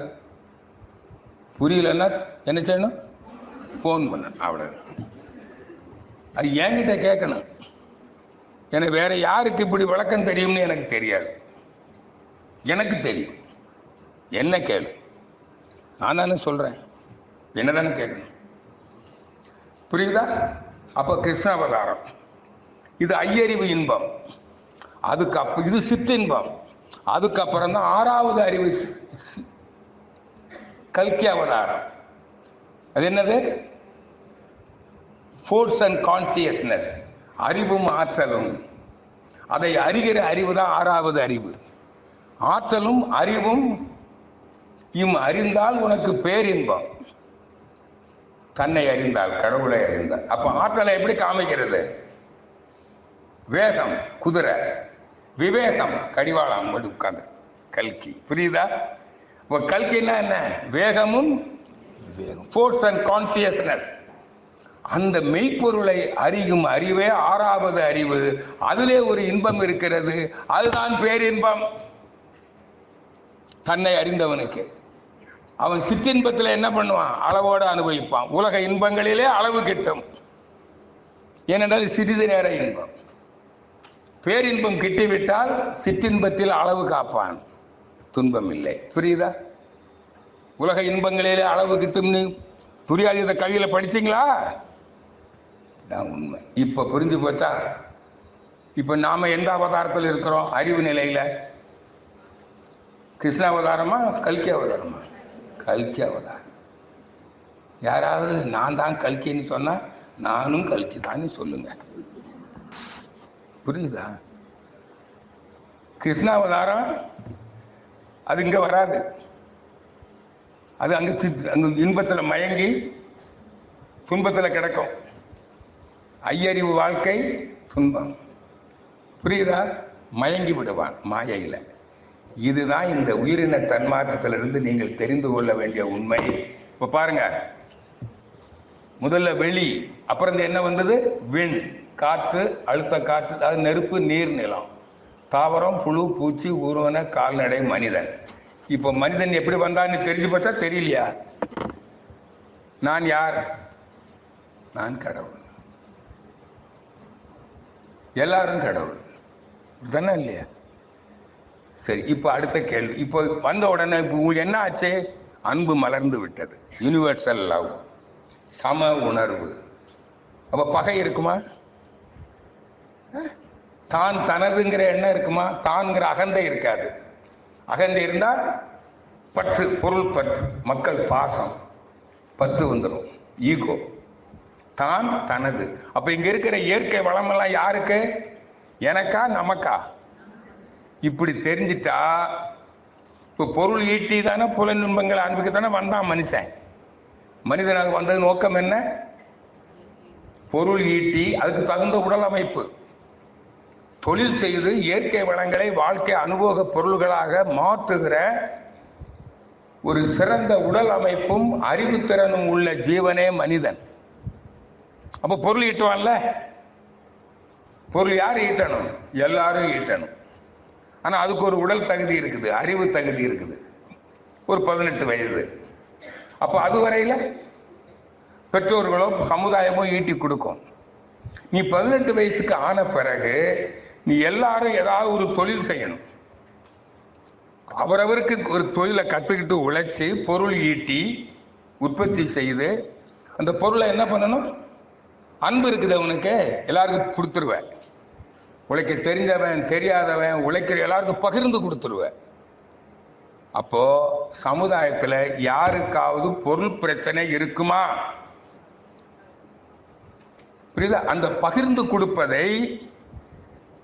புரியலன்னா என்ன செய்யணும்? போன் பண்ண, அவ்வளவு. அது என்கிட்ட கேட்கணும். எனக்கு வேற யாருக்கு இப்படி விளக்கம் தெரியும்னு எனக்கு தெரியாது. எனக்கு தெரியும். என்ன கேளு, நான் தானே சொல்றேன், என்னதானே கேட்கணும். புரியுதா? அப்ப கிருஷ்ண அவதாரம் இது ஐயறிவு இன்பம், இது சிற்றின்பம். அதுக்கப்புறம் தான் 6வது அறிவு கல்கி அவதாரம். அது என்னது? ஃபோர்ஸ் அண்ட் கான்சியஸ்னஸ், அறிவும் ஆற்றலும். அதை அறிகிற அறிவு தான் 6வது அறிவு. ஆற்றலும் அறிவும் அறிந்தால் உனக்கு பேரின்பம். தன்னை அறிந்தால், கடவுளை அறிந்தால். அப்ப ஆற்றலை எப்படி காமிக்கிறது? வேகம் குதிரை, விவேகம் கடிவாளம் உட்கார்ந்து. கல்கி. புரியுதா? இப்ப கல்கின்னா என்ன? வேகமும் ஃபோர்ஸ் அண்ட் கான்சியஸ்னஸ். அந்த மெய்ப்பொருளை அறியும் அறிவே 6வது அறிவு. அதிலே ஒரு இன்பம் இருக்கிறது, அதுதான் பேரின்பம். தன்னை அறிந்தவனுக்கு அவன் சிற்றின்பத்தில் என்ன பண்ணுவான்? அளவோடு அனுபவிப்பான். உலக இன்பங்களிலே அளவு கிட்டும். ஏனென்றால் சிறிது நேர இன்பம். பேரின்பம் கிட்டிவிட்டால் சிற்றின்பத்தில் அளவு காப்பான், துன்பம் இல்லை. புரியுதா? உலக இன்பங்களிலே அளவு கிட்டும்னு புரியாது. இதை கவியில படிச்சீங்களா? உண்மை. இப்ப புரிஞ்சு போச்சா? இப்ப நாம எந்த அவதாரத்தில் இருக்கிறோம்? அறிவு நிலையில. கிருஷ்ண அவதாரமா கல்கி அவதாரமா? கல்கி அவதாரம். யாராவது நான் தான் கல்கின்னு சொன்னா நானும் கல்கி தான் சொல்லுங்க. புரியுதா? கிருஷ்ண அவதாரம் அது இங்க வராது. அது அங்க இன்பத்துல மயங்கி துன்பத்துல கிடக்கும். ஐயறிவு வாழ்க்கை துன்பம். புரியுதா? மயங்கி விடுவான் மாயையில. இதுதான் இந்த உயிரின தன்மாற்றத்திலிருந்து நீங்கள் தெரிந்து கொள்ள வேண்டிய உண்மை. இப்ப பாருங்க, முதல்ல வெளி, அப்புறம் என்ன வந்தது? விண், காற்று, அழுத்த காற்று, அது நெருப்பு, நீர், நிலம், தாவரம், புழு, பூச்சி, ஊர்வன, கால்நடை, மனிதன். இப்ப மனிதன் எப்படி வந்தான்னு தெரிஞ்சு போச்சா? தெரியலையா? நான் யார்? நான் கடவுள். எல்லாரும் கடவுள் தானே, இல்லையா? சரி, இப்ப அடுத்த கேள்வி. இப்போ வந்த உடனே என்ன ஆச்சு? அன்பு மலர்ந்து விட்டது. யூனிவர்சல் லவ், சம உணர்வு. அப்ப பகை இருக்குமா? தான் தனதுங்கிற எண்ணம் இருக்குமா? தான்கிற அகந்தை இருக்காது. அகந்தை இருந்தா பற்று, பொருள் பற்று, மக்கள் பாசம், பற்று வந்துடும், ஈகோ. தான் தனது. அப்ப இங்க இருக்கிற இயற்கை வளமெல்லாம் யாருக்கு? எனக்கா நமக்கா? இப்படி தெரிஞ்சிட்டா, இப்ப பொருள் ஈட்டி தானே புலன் இன்பங்களை அனுபவிக்கத்தானே வந்தான் மனுஷன். மனிதனாக வந்தது நோக்கம் என்ன? பொருள் ஈட்டி, அதுக்கு தகுந்த உடல் அமைப்பு, தொழில் செய்து இயற்கை வளங்களை வாழ்க்கை அனுபவ பொருள்களாக மாற்றுகிற ஒரு சிறந்த உடல் அமைப்பும் அறிவுத்திறனும் உள்ள ஜீவனே மனிதன். அப்ப பொருள் ஈட்டுவான்ல. பொருள் யார் ஈட்டணும்? எல்லாரும் ஈட்டணும். ஆனா அதுக்கு ஒரு உடல் தகுதி இருக்குது, அறிவு தகுதி இருக்குது, ஒரு 18 வயது. அப்ப அதுவரையில பெற்றோர்களோ சமுதாயமோ ஈட்டி கொடுக்கும். நீ 18 வயசுக்கு ஆன பிறகு நீ எல்லாரும் ஏதாவது ஒரு தொழில் செய்யணும். அவரவருக்கு ஒரு தொழிலை கத்துக்கிட்டு உழைச்சி பொருள் ஈட்டி உற்பத்தி செய்து அந்த பொருளை என்ன பண்ணணும்? அன்பு இருக்குது அவனுக்கு, எல்லாருக்கும் கொடுத்துருவேன். உழைக்க தெரிஞ்சவன் தெரியாதவன் உழைக்கிற எல்லாருக்கும் பகிர்ந்து கொடுத்துருவேன். அப்போ சமுதாயத்துல யாருக்காவது பொருள் பிரச்சனை இருக்குமா? புரியுதா? அந்த பகிர்ந்து கொடுப்பதை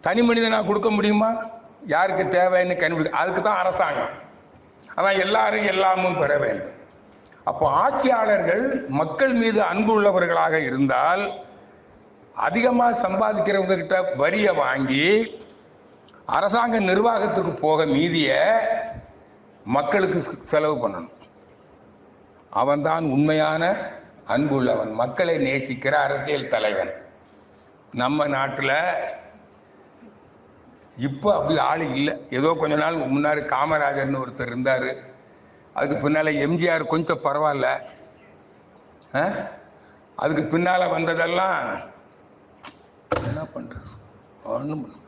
தனி மனிதனா கொடுக்க முடியுமா? யாருக்கு தேவைன்னு கண்டுபிடிக்க, அதுக்கு தான் அரசாங்கம். அதான் எல்லாரும் எல்லாமும் பெற வேண்டும். அப்போ ஆட்சியாளர்கள் மக்கள் மீது அன்பு உள்ளவர்களாக இருந்தால் அதிகமா சம்பாதிக்கிறவங்க கிட்ட வரியை வாங்கி அரசாங்க நிர்வாகத்துக்கு போக மீதிய மக்களுக்கு செலவு பண்ணணும். அவன்தான் உண்மையான அன்புள்ளவன், மக்களை நேசிக்கிற அரசியல் தலைவன். நம்ம நாட்டில் இப்போ அப்படி ஆளு இல்லை. ஏதோ கொஞ்ச நாள் முன்னாடி காமராஜர்னு ஒருத்தர் இருந்தார், அதுக்கு பின்னால எம்ஜிஆர் கொஞ்சம் பரவாயில்ல, அதுக்கு பின்னால வந்ததெல்லாம் என்ன பண்றது, ஒன்றும் பண்ண முடியாது.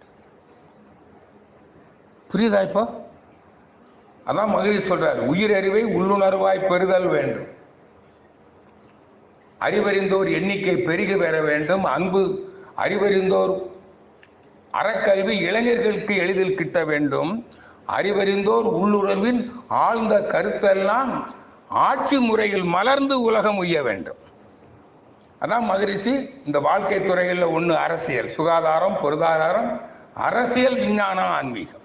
புரியுதா? இப்போ அதான் மகிழ்ச்சி சொல்றாரு, உயிரறிவை உள்ளுணர்வாய் பெறுதல் வேண்டும், அறிவறிந்தோர் எண்ணிக்கை பெருகி பெற வேண்டும், அன்பு அறிவறிந்தோர் அறக்கல்வி இளைஞர்களுக்கு எளிதில் கிட்ட வேண்டும், அறிவறிந்தோர் உள்ளுணர்வின் ஆழ்ந்த கருத்தெல்லாம் ஆட்சி முறையில் மலர்ந்து உலகம் உய்ய வேண்டும். அதான் மகரிஷி இந்த வாழ்க்கை துறைகளில் ஒன்று அரசியல், சுகாதாரம், பொருளாதாரம், அரசியல், விஞ்ஞானம், ஆன்மீகம்.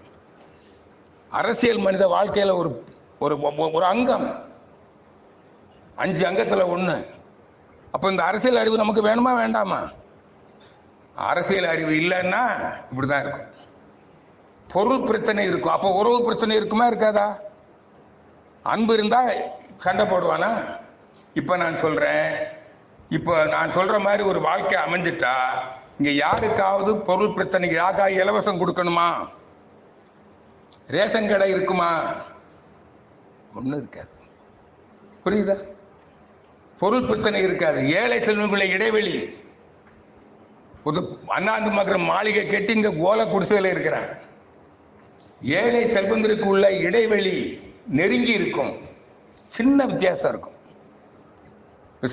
அரசியல் மனித வாழ்க்கையில் ஒரு ஒரு அங்கம், 5 அங்கத்தில் ஒன்று. அப்போ இந்த அரசியல் அறிவு நமக்கு வேணுமா வேண்டாமா? அரசியல் அறிவு இல்லைன்னா இப்படிதான் இருக்கும். பொருள் பிரச்சனை இருக்கும், அப்போ உறவு பிரச்சனை இருக்குமா இருக்காதா? அன்பு இருந்தா சண்டை போடுவானா? இப்ப நான் சொல்ற மாதிரி ஒரு வாழ்க்கை அமைஞ்சிட்டா இங்க யாருக்காவது பொருள் பிரச்சனைக்கு யாருக்காவது இலவசம் கொடுக்கணுமா? ரேஷன் கடை இருக்குமா? ஒண்ணு இருக்காது. புரியுதா? பொருள் பிரச்சனை இருக்காது. ஏழை செல்வங்களை இடைவெளி, அண்ணாந்து மகர மாளிகை கட்டி இங்க கோல குடிசையில் இருக்கிறான். ஏழை செல்வந்தருக்கு உள்ள இடைவெளி நெருங்கி இருக்கும், சின்ன வித்தியாசம் இருக்கும்.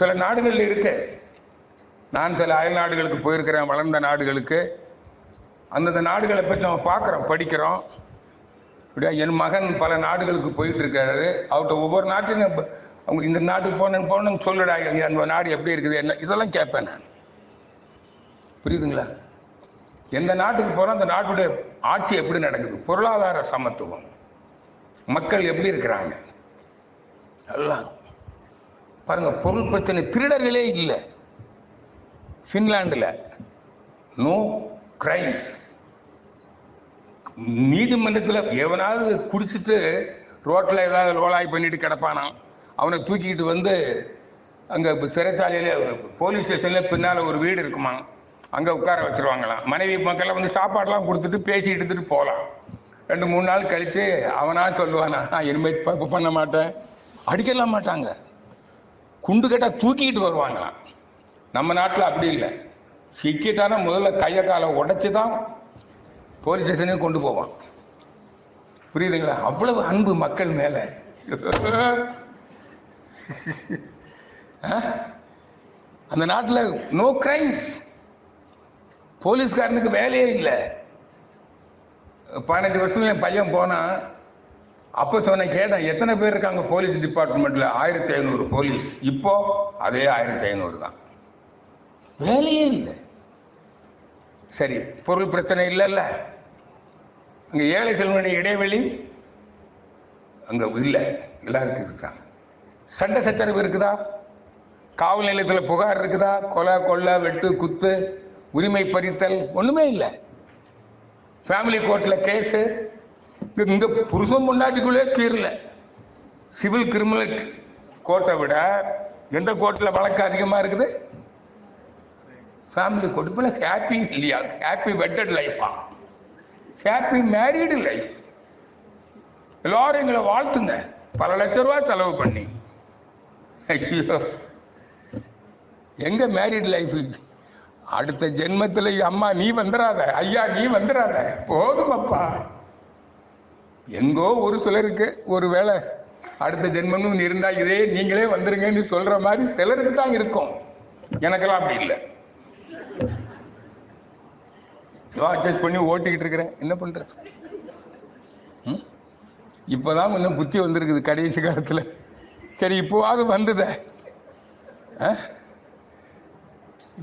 சில நாடுகள் இருக்கு. நான் சில அயல் நாடுகளுக்கு போயிருக்கிறேன், வளர்ந்த நாடுகளுக்கு. அந்தந்த நாடுகளை பற்றி நம்ம பார்க்குறோம், படிக்கிறோம். என் மகன் பல நாடுகளுக்கு போயிட்டு இருக்காரு. அவர்கிட்ட ஒவ்வொரு நாட்டிலும் அவங்க இந்த நாட்டுக்கு போனேன்னு சொல்லுடா, அந்த நாடு எப்படி இருக்குது என்ன, இதெல்லாம் கேட்பேன் நான். புரியுதுங்களா? எந்த நாட்டுக்கு போனால் அந்த நாட்டுடைய ஆட்சி எப்படி நடக்குது, பொருளாதார சமத்துவம், மக்கள் எப்படி இருக்கிறாங்க, எல்லாம் பாருங்க. பொருள் பிரச்சனை, திருடர்களே இல்லை பின்லாண்டில். No crimes. நீதிமன்றத்தில் எவனாவது குடிச்சிட்டு ரோட்டில் ஏதாவது லோலாய் பண்ணிட்டு கிடப்பானா, அவனை தூக்கிக்கிட்டு வந்து அங்கே சிறைச்சாலையில போலீஸ் ஸ்டேஷனில் பின்னால் ஒரு வீடு இருக்குமா, அங்கே உட்கார வச்சிருவாங்களாம். மனைவி மக்கள்லாம் வந்து சாப்பாடெல்லாம் கொடுத்துட்டு பேசி எடுத்துட்டு போகலாம். 2-3 நாள் கழிச்சு அவனா சொல்லுவானா, நான் இனிமேல் தப்பு பண்ண மாட்டேன். அடிக்கலாம் மாட்டாங்க, குண்டு கட்டா தூக்கிக்கிட்டு வருவாங்களாம். நம்ம நாட்டில் அப்படி இல்லை. சிக்கிட்டானா முதல்ல கையை காலை உடைச்சு தான் போலீஸ் ஸ்டேஷனுக்கு கொண்டு போவான். புரியுதுங்களா? அவ்வளவு அன்பு மக்கள் மேல. அந்த நாட்டில் நோ கிரைம்ஸ். போலீஸ்காரனுக்கு வேலையே இல்லை. 15 வருஷம் என் பையன் போனா, அப்ப சொன்ன கேட்டேன், எத்தனை பேர் இருக்காங்க போலீஸ் டிபார்ட்மெண்ட்ல? 1500 போலீஸ். இப்போ அதே 1500 தான், வேலையே இல்லை. சரி, பொருள் பிரச்சனை இல்லைல்ல, அங்க ஏழை செல்வனுடைய இடைவெளி அங்க இல்லை, எல்லாருக்கும் இருக்காங்க. சண்டை சச்சரவு இருக்குதா? காவல் நிலையத்தில் புகார் இருக்குதா? கொலை கொள்ளை வெட்டு குத்து உரிமை பறித்தல் ஒண்ணுமே இல்லை. ஃபேமிலி கோர்ட்ல கேஸ். இங்க புருஷன் முன்னாடிக்குள்ளே தீரல. சிவில் கிரிமினல் கோர்ட்டை விட எந்த கோர்ட்ல வழக்கு அதிகமா இருக்குது? Family court. இப்ப ஹாப்பி இல்லையா? ஹாப்பி வெட்டட் லைஃபா? Happy married life. எல்லாரும் எங்களை வாழ்த்துங்க, பல லட்சம் ரூபாய் செலவு பண்ணி. ஐயோ, எங்க மேரீடு லைஃப்? அடுத்த ஜென்மத்தில் அம்மா நீ வந்துடாத, ஐயா நீ வந்துடாத, போதும் அப்பா. எங்கோ ஒரு சிலருக்கு ஒரு வேளை அடுத்த ஜென்மம் இருந்தா இதே நீங்களே வந்துருங்கன்னு சொல்ற மாதிரி சிலருக்கு தான் இருக்கும். எனக்கெல்லாம் அப்படி இல்லை. அட்ஜஸ்ட் பண்ணி ஓட்டிக்கிட்டு இருக்கிறேன், என்ன பண்ற? இப்பதான் கொஞ்சம் புத்தி வந்திருக்குது கடைசி காலத்துல. சரி, இப்போவாது வந்தத,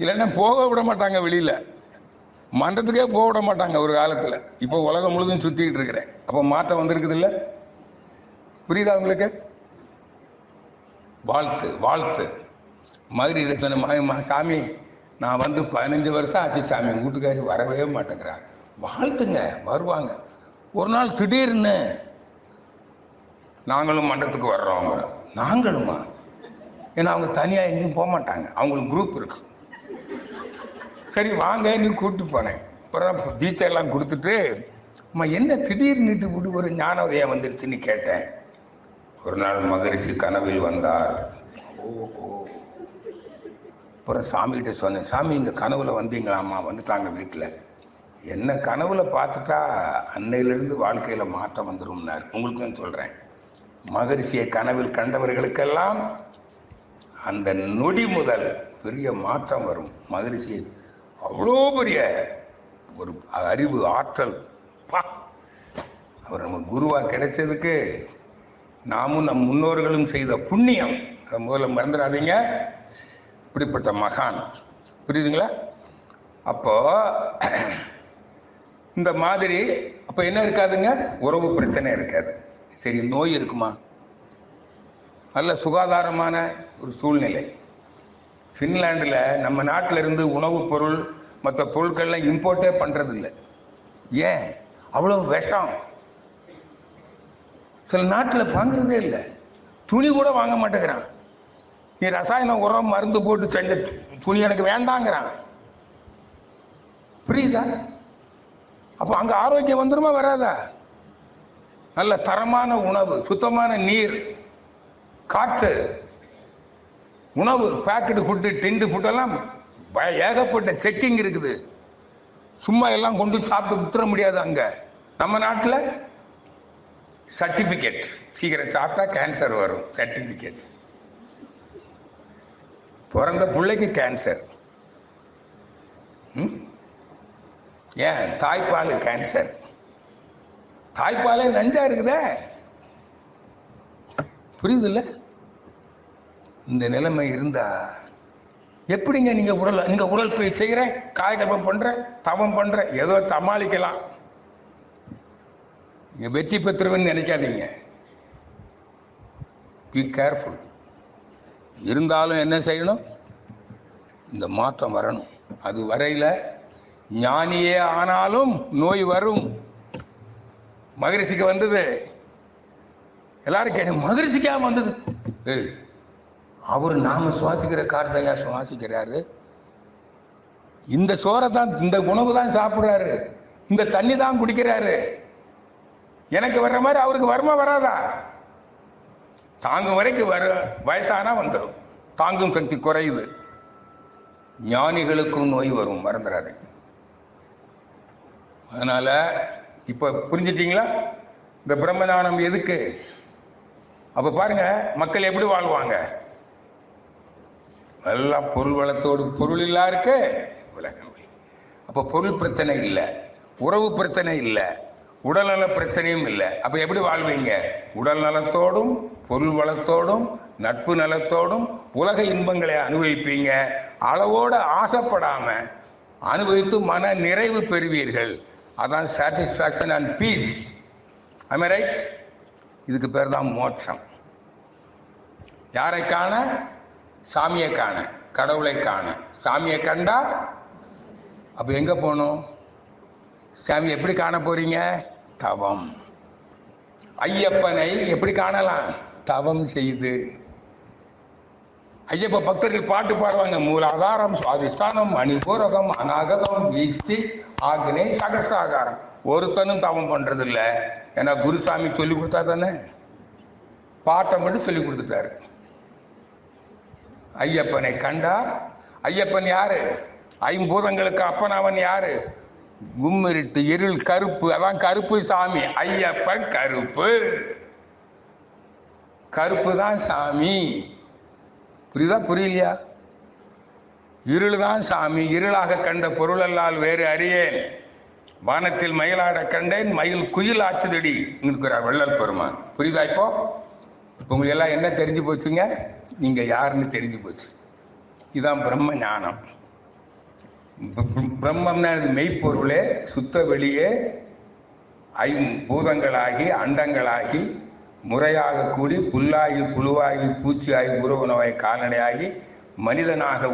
இல்லைன்னா போக விட மாட்டாங்க வெளியில, மன்றத்துக்கே போக விட மாட்டாங்க ஒரு காலத்துல. இப்போ உலகம் முழுதும் சுத்திக்கிட்டு இருக்கிறேன். அப்போ மாற்றம் வந்திருக்குது இல்ல? புரியுதா உங்களுக்கு? வாழ்த்து வாழ்த்து. மதுரை சொன்ன சாமி நான் வந்து 15 வருஷம் ஆச்சு சாமி, வீட்டுக்காரி வரவே மாட்டேங்கிறார். வாழ்த்துங்க, வருவாங்க. ஒரு நாள் திடீர்னு நாங்களும் மண்டபத்துக்கு வர்றோம். நாங்களுமா? ஏன்னா அவங்க தனியாக எங்கேயும் போக மாட்டாங்க, அவங்களுக்கு குரூப் இருக்கு. சரி வாங்க நீ கூப்பிட்டு போனேன். அப்புறம் டீச்சர்லாம் கொடுத்துட்டு அம்மா என்ன திடீர்னுட்டு விடு ஒரு ஞான உதயம் வந்துருச்சுன்னு கேட்டேன். ஒரு நாள் மகரிஷி கனவில் வந்தார். ஓஹோ. அப்புறம் சாமிகிட்ட சொன்னேன், சாமி இந்த கனவுல வந்தீங்களாம்மா? வந்துட்டாங்க வீட்டில். என்ன கனவுல பார்த்துட்டா அன்னையிலிருந்து வாழ்க்கையில் மாற்றம் வந்துடும்னார். உங்களுக்கும் சொல்கிறேன், மகரிஷியை கனவில் கண்டவர்களுக்கெல்லாம் அந்த நொடி முதல் பெரிய மாற்றம் வரும். மகரிஷி அவ்வளோ பெரிய ஒரு அறிவு ஆற்றல். அவர் நம்ம குருவா கிடைச்சதுக்கு நாமும் நம் முன்னோர்களும் செய்த புண்ணியம். முதல்ல மறந்துடாதீங்க. இப்படிப்பட்ட மகான், புரியுதுங்களா? அப்போ இந்த மாதிரி அப்ப என்ன இருக்காதுங்க, உறவு பிரச்சனை இருக்காது. சரி, நோய் இருக்குமா? நல்ல சுகாதாரமான ஒரு சூழ்நிலை. ஃபின்லாண்டில் நம்ம நாட்டில் இருந்து உணவுப் பொருள் மற்ற பொருட்கள்லாம் இம்போர்ட்டே பண்றது இல்லை. ஏன்? அவ்வளவு விஷம். சில நாட்டில் வாங்குறதே இல்லை, துணி கூட வாங்க மாட்டேங்கிறான். நீ ரசாயன உரம் மருந்து போட்டு செஞ்ச துணி எனக்கு வேண்டாங்கிறான். புரியுதா? அப்போ அங்க ஆரோக்கியம் வந்துருமா வராதா? நல்ல தரமான உணவு, சுத்தமான நீர், காற்று, உணவு, பேக்கெட் ஃபுட்டு, டிண்டு ஃபுட்டெல்லாம் ஏகப்பட்ட செக்கிங் இருக்குது. சும்மா எல்லாம் கொண்டு சாப்பிட்டு வித்துற முடியாது. அங்க நம்ம நாட்டில் சர்டிபிகேட், சீக்கிரம் சாப்பிட்டா கேன்சர் வரும், சர்டிபிகேட். பிறந்த பிள்ளைக்கு கேன்சர். ஏன்? தாய்ப்பால் கேன்சர். தாய்ப்பாலே நஞ்சா இருக்குதே. புரியுது இல்ல? இந்த நிலைமை இருந்தா எப்படிங்க நீங்க உடல் போய் செய்யற, காயகல்பம் பண்ற, தவம் பண்ற, ஏதோ சமாளிக்கலாம். நீங்க வெற்றி பெற்றுவன்னு நினைக்காதீங்க. Be careful. இருந்தாலும் என்ன செய்யணும்? இந்த மாற்றம் வரணும். அது வரையில ஞானியே ஆனாலும் நோய் வரும். மகரிஷிக்கு வந்தது. எல்லாரும் கேட்டு மகரிஷிக்கா வந்தது? அவர் நாம சுவாசிக்கிற காற்றையா சுவாசிக்கிறாரு. இந்த சோறை தான், இந்த உணவு தான் சாப்பிடுறாரு, இந்த தண்ணி தான் குடிக்கிறாரு. எனக்கு வர்ற மாதிரி அவருக்கு வருமா வராதா? தாங்கும் வரைக்கும் வயசானா வந்துடும். தாங்கும் சக்தி குறையுது. ஞானிகளுக்கும் நோய் வரும், மறந்துடாது. அதனால இப்ப புரிஞ்சுட்டீங்களா இந்த பிரம்மஞானம் எதுக்கு? அப்ப பாருங்க மக்கள் எப்படி வாழ்வாங்க. நல்லா பொருள் வளத்தோடு, பொருள் இல்லா இருக்கு உலகம். அப்ப பொருள் பிரச்சனை இல்லை, உறவு பிரச்சனை இல்லை, உடல்நல பிரச்சனையும் இல்லை. அப்ப எப்படி வாழ்வீங்க? உடல் நலத்தோடும் பொருள் வளத்தோடும் நட்பு நலத்தோடும் உலக இன்பங்களை அனுபவிப்பீங்க. அளவோட ஆசைப்படாம அனுபவித்து மன நிறைவு பெறுவீர்கள். அதான் satisfaction and peace. am I right? இதுக்கு பேர் தான் மோட்சம். யாரை காண? சாமியை காண, கடவுளை காண. சாமியை கண்டா அப்ப எங்க போகணும்? சாமி எப்படி காண போறீங்க? தவம். ஐயப்பனை எப்படி காணலாம்? தவம் செய்து. ஐயப்ப பக்தர்கள் பாட்டு பாடுவாங்க. மூலாதாரம், சுவாதிஷ்டானம், மணிபூரகம், அநாகதம், வீஸ்தி, ஆக்னே, சகசாகாரம். ஒருத்தனும் தவம் பண்றது இல்ல. ஏன்னா குருசாமி சொல்லி கொடுத்தா தானே, பாட்டை மட்டும் சொல்லி கொடுத்துட்டாரு. ஐயப்பனை கண்டா, ஐயப்பன் யாரு? ஐம்பூதங்களுக்கு அப்பன். அவன் யாரு? கும்மிருட்டு, இருள், கருப்பு. அதான் கருப்பு சாமி. ஐயப்பன் கருப்பு, கருப்பு தான் சாமி. புரியுதா புரியலையா? இருள் தான் சாமி. இருளாக கண்ட பொருளல்லால் வேறு அறியேன். வானத்தில் மயிலாட கண்டேன், மயில் குயில் ஆச்சுதடி இருக்கிறார் வள்ளல் பெருமான். புரியுதா? இப்போ உங்களுக்கு எல்லாம் என்ன தெரிஞ்சு போச்சுங்க? நீங்க யாருன்னு தெரிஞ்சு போச்சு. இதுதான் பிரம்ம ஞானம். பிரம்மம்னா மெய்ப்பொருளே, சுத்த வெளியே, ஐம்பூதங்களாகி அண்டங்களாகி முறையாக கூடி புல்லாகி புழுவாகி பூச்சியாகி உறவு நோய் கால்நடையாகி மனிதனாக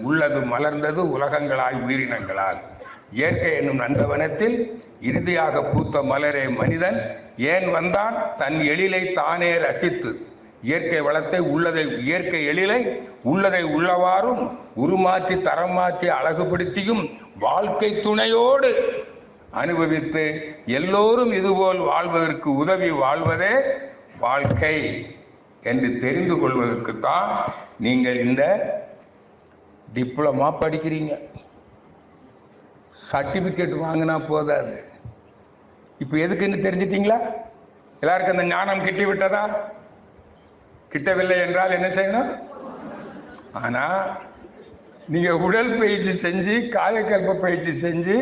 உள்ளது மலர்ந்தது உலகங்களாய் உயிரினங்களால். இயற்கை என்னும் நந்தவனத்தில் இறுதியாக பூத்த மலரே மனிதன் ஏன் வந்தான்? தன் எழிலை தானே ரசித்து இயற்கை வளத்தை இயற்கை எழிலை உள்ளதை உள்ளவாறும் உருமாற்றி தரம் மாற்றி அழகுபடுத்தியும் வாழ்க்கை துணையோடு அனுபவித்து எல்லோரும் இதுபோல் வாழ்வதற்கு உதவி வாழ்வதே வாழ்க்கை என்று தெரிந்து கொள்வதற்குத்தான் நீங்கள் இந்த டிப்ளமா படிக்கிறீங்க. சர்டிபிகேட் வாங்கினா போதாது. இப்ப எதுக்குன்னு தெரிஞ்சிட்டீங்களா? எல்லாருக்கும் அந்த ஞானம் கிட்டி விட்டதா? கிட்டவில்லை என்றால் என்ன செய்யணும்? ஆனா நீங்க உடல் பயிற்சி செஞ்சு காயக்கல்ப பயிற்சி செஞ்சு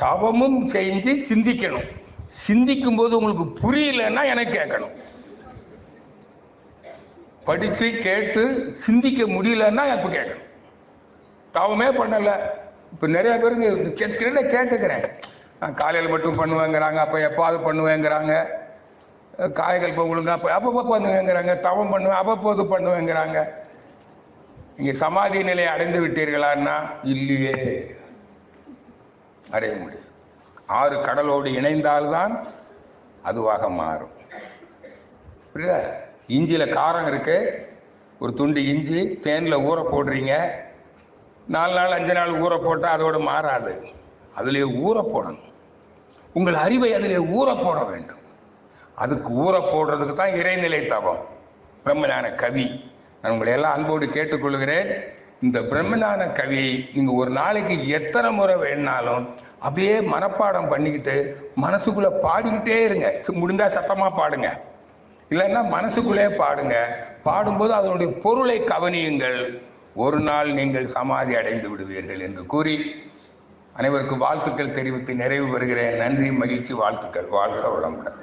தவமும் செஞ்சு சிந்திக்கணும். சிந்திக்கும் போது உங்களுக்கு புரியலன்னா எனக்கு கேட்கணும். படிச்சு கேட்டு சிந்திக்க முடியலன்னா எப்ப கேட்கணும். தவமே பண்ணல. இப்ப நிறைய பேருக்கு கேட்டுக்கிறேன், காலையில் மட்டும் பண்ணுவேங்கிறாங்க, அப்ப எப்பாவது பண்ணுவேங்கிறாங்க, காயகல்பம் ஒழுங்கா அப்பப்போ பண்ணுவேங்கிறாங்க, தவம் பண்ணுவேன் அவ்வப்போது பண்ணுவேங்கிறாங்க. நீங்க சமாதி நிலையை அடைந்து விட்டீர்களான்னா இல்லையே, அடைய முடியும். 6 கடலோடு இணைந்தால்தான் அதுவாக மாறும். புரியுதா? இஞ்சியில காரம் இருக்கு, ஒரு துண்டு இஞ்சி தேன்ல ஊற போடுறீங்க, 4 நாள் 5 நாள் ஊற போட்டா அதோட மாறாது. அதிலே ஊற போடணும். உங்கள் அறிவை அதிலே ஊற போட வேண்டும். அதுக்கு ஊற போடுறதுக்கு தான் இறைநிலை தவம், பிரம்மஞான கவி. நான் உங்களை எல்லாம் அன்போடு கேட்டுக்கொள்கிறேன். இந்த பிரம்மஞான கவி நீங்க ஒரு நாளைக்கு எத்தனை முறை வேணாலும் அப்படியே மனப்பாடம் பண்ணிக்கிட்டு மனசுக்குள்ள பாடிக்கிட்டே இருங்க. முடிந்தா சத்தமா பாடுங்க, இல்லைன்னா மனசுக்குள்ளே பாடுங்க. பாடும்போது அதனுடைய பொருளை கவனியுங்கள். ஒரு நாள் நீங்கள் சமாதி அடைந்து விடுவீர்கள் என்று கூறி அனைவருக்கும் வாழ்த்துக்கள் தெரிவித்து நிறைவு பெறுகிறேன். நன்றி, மகிழ்ச்சி, வாழ்த்துக்கள். வாழ்க வளமுடன்.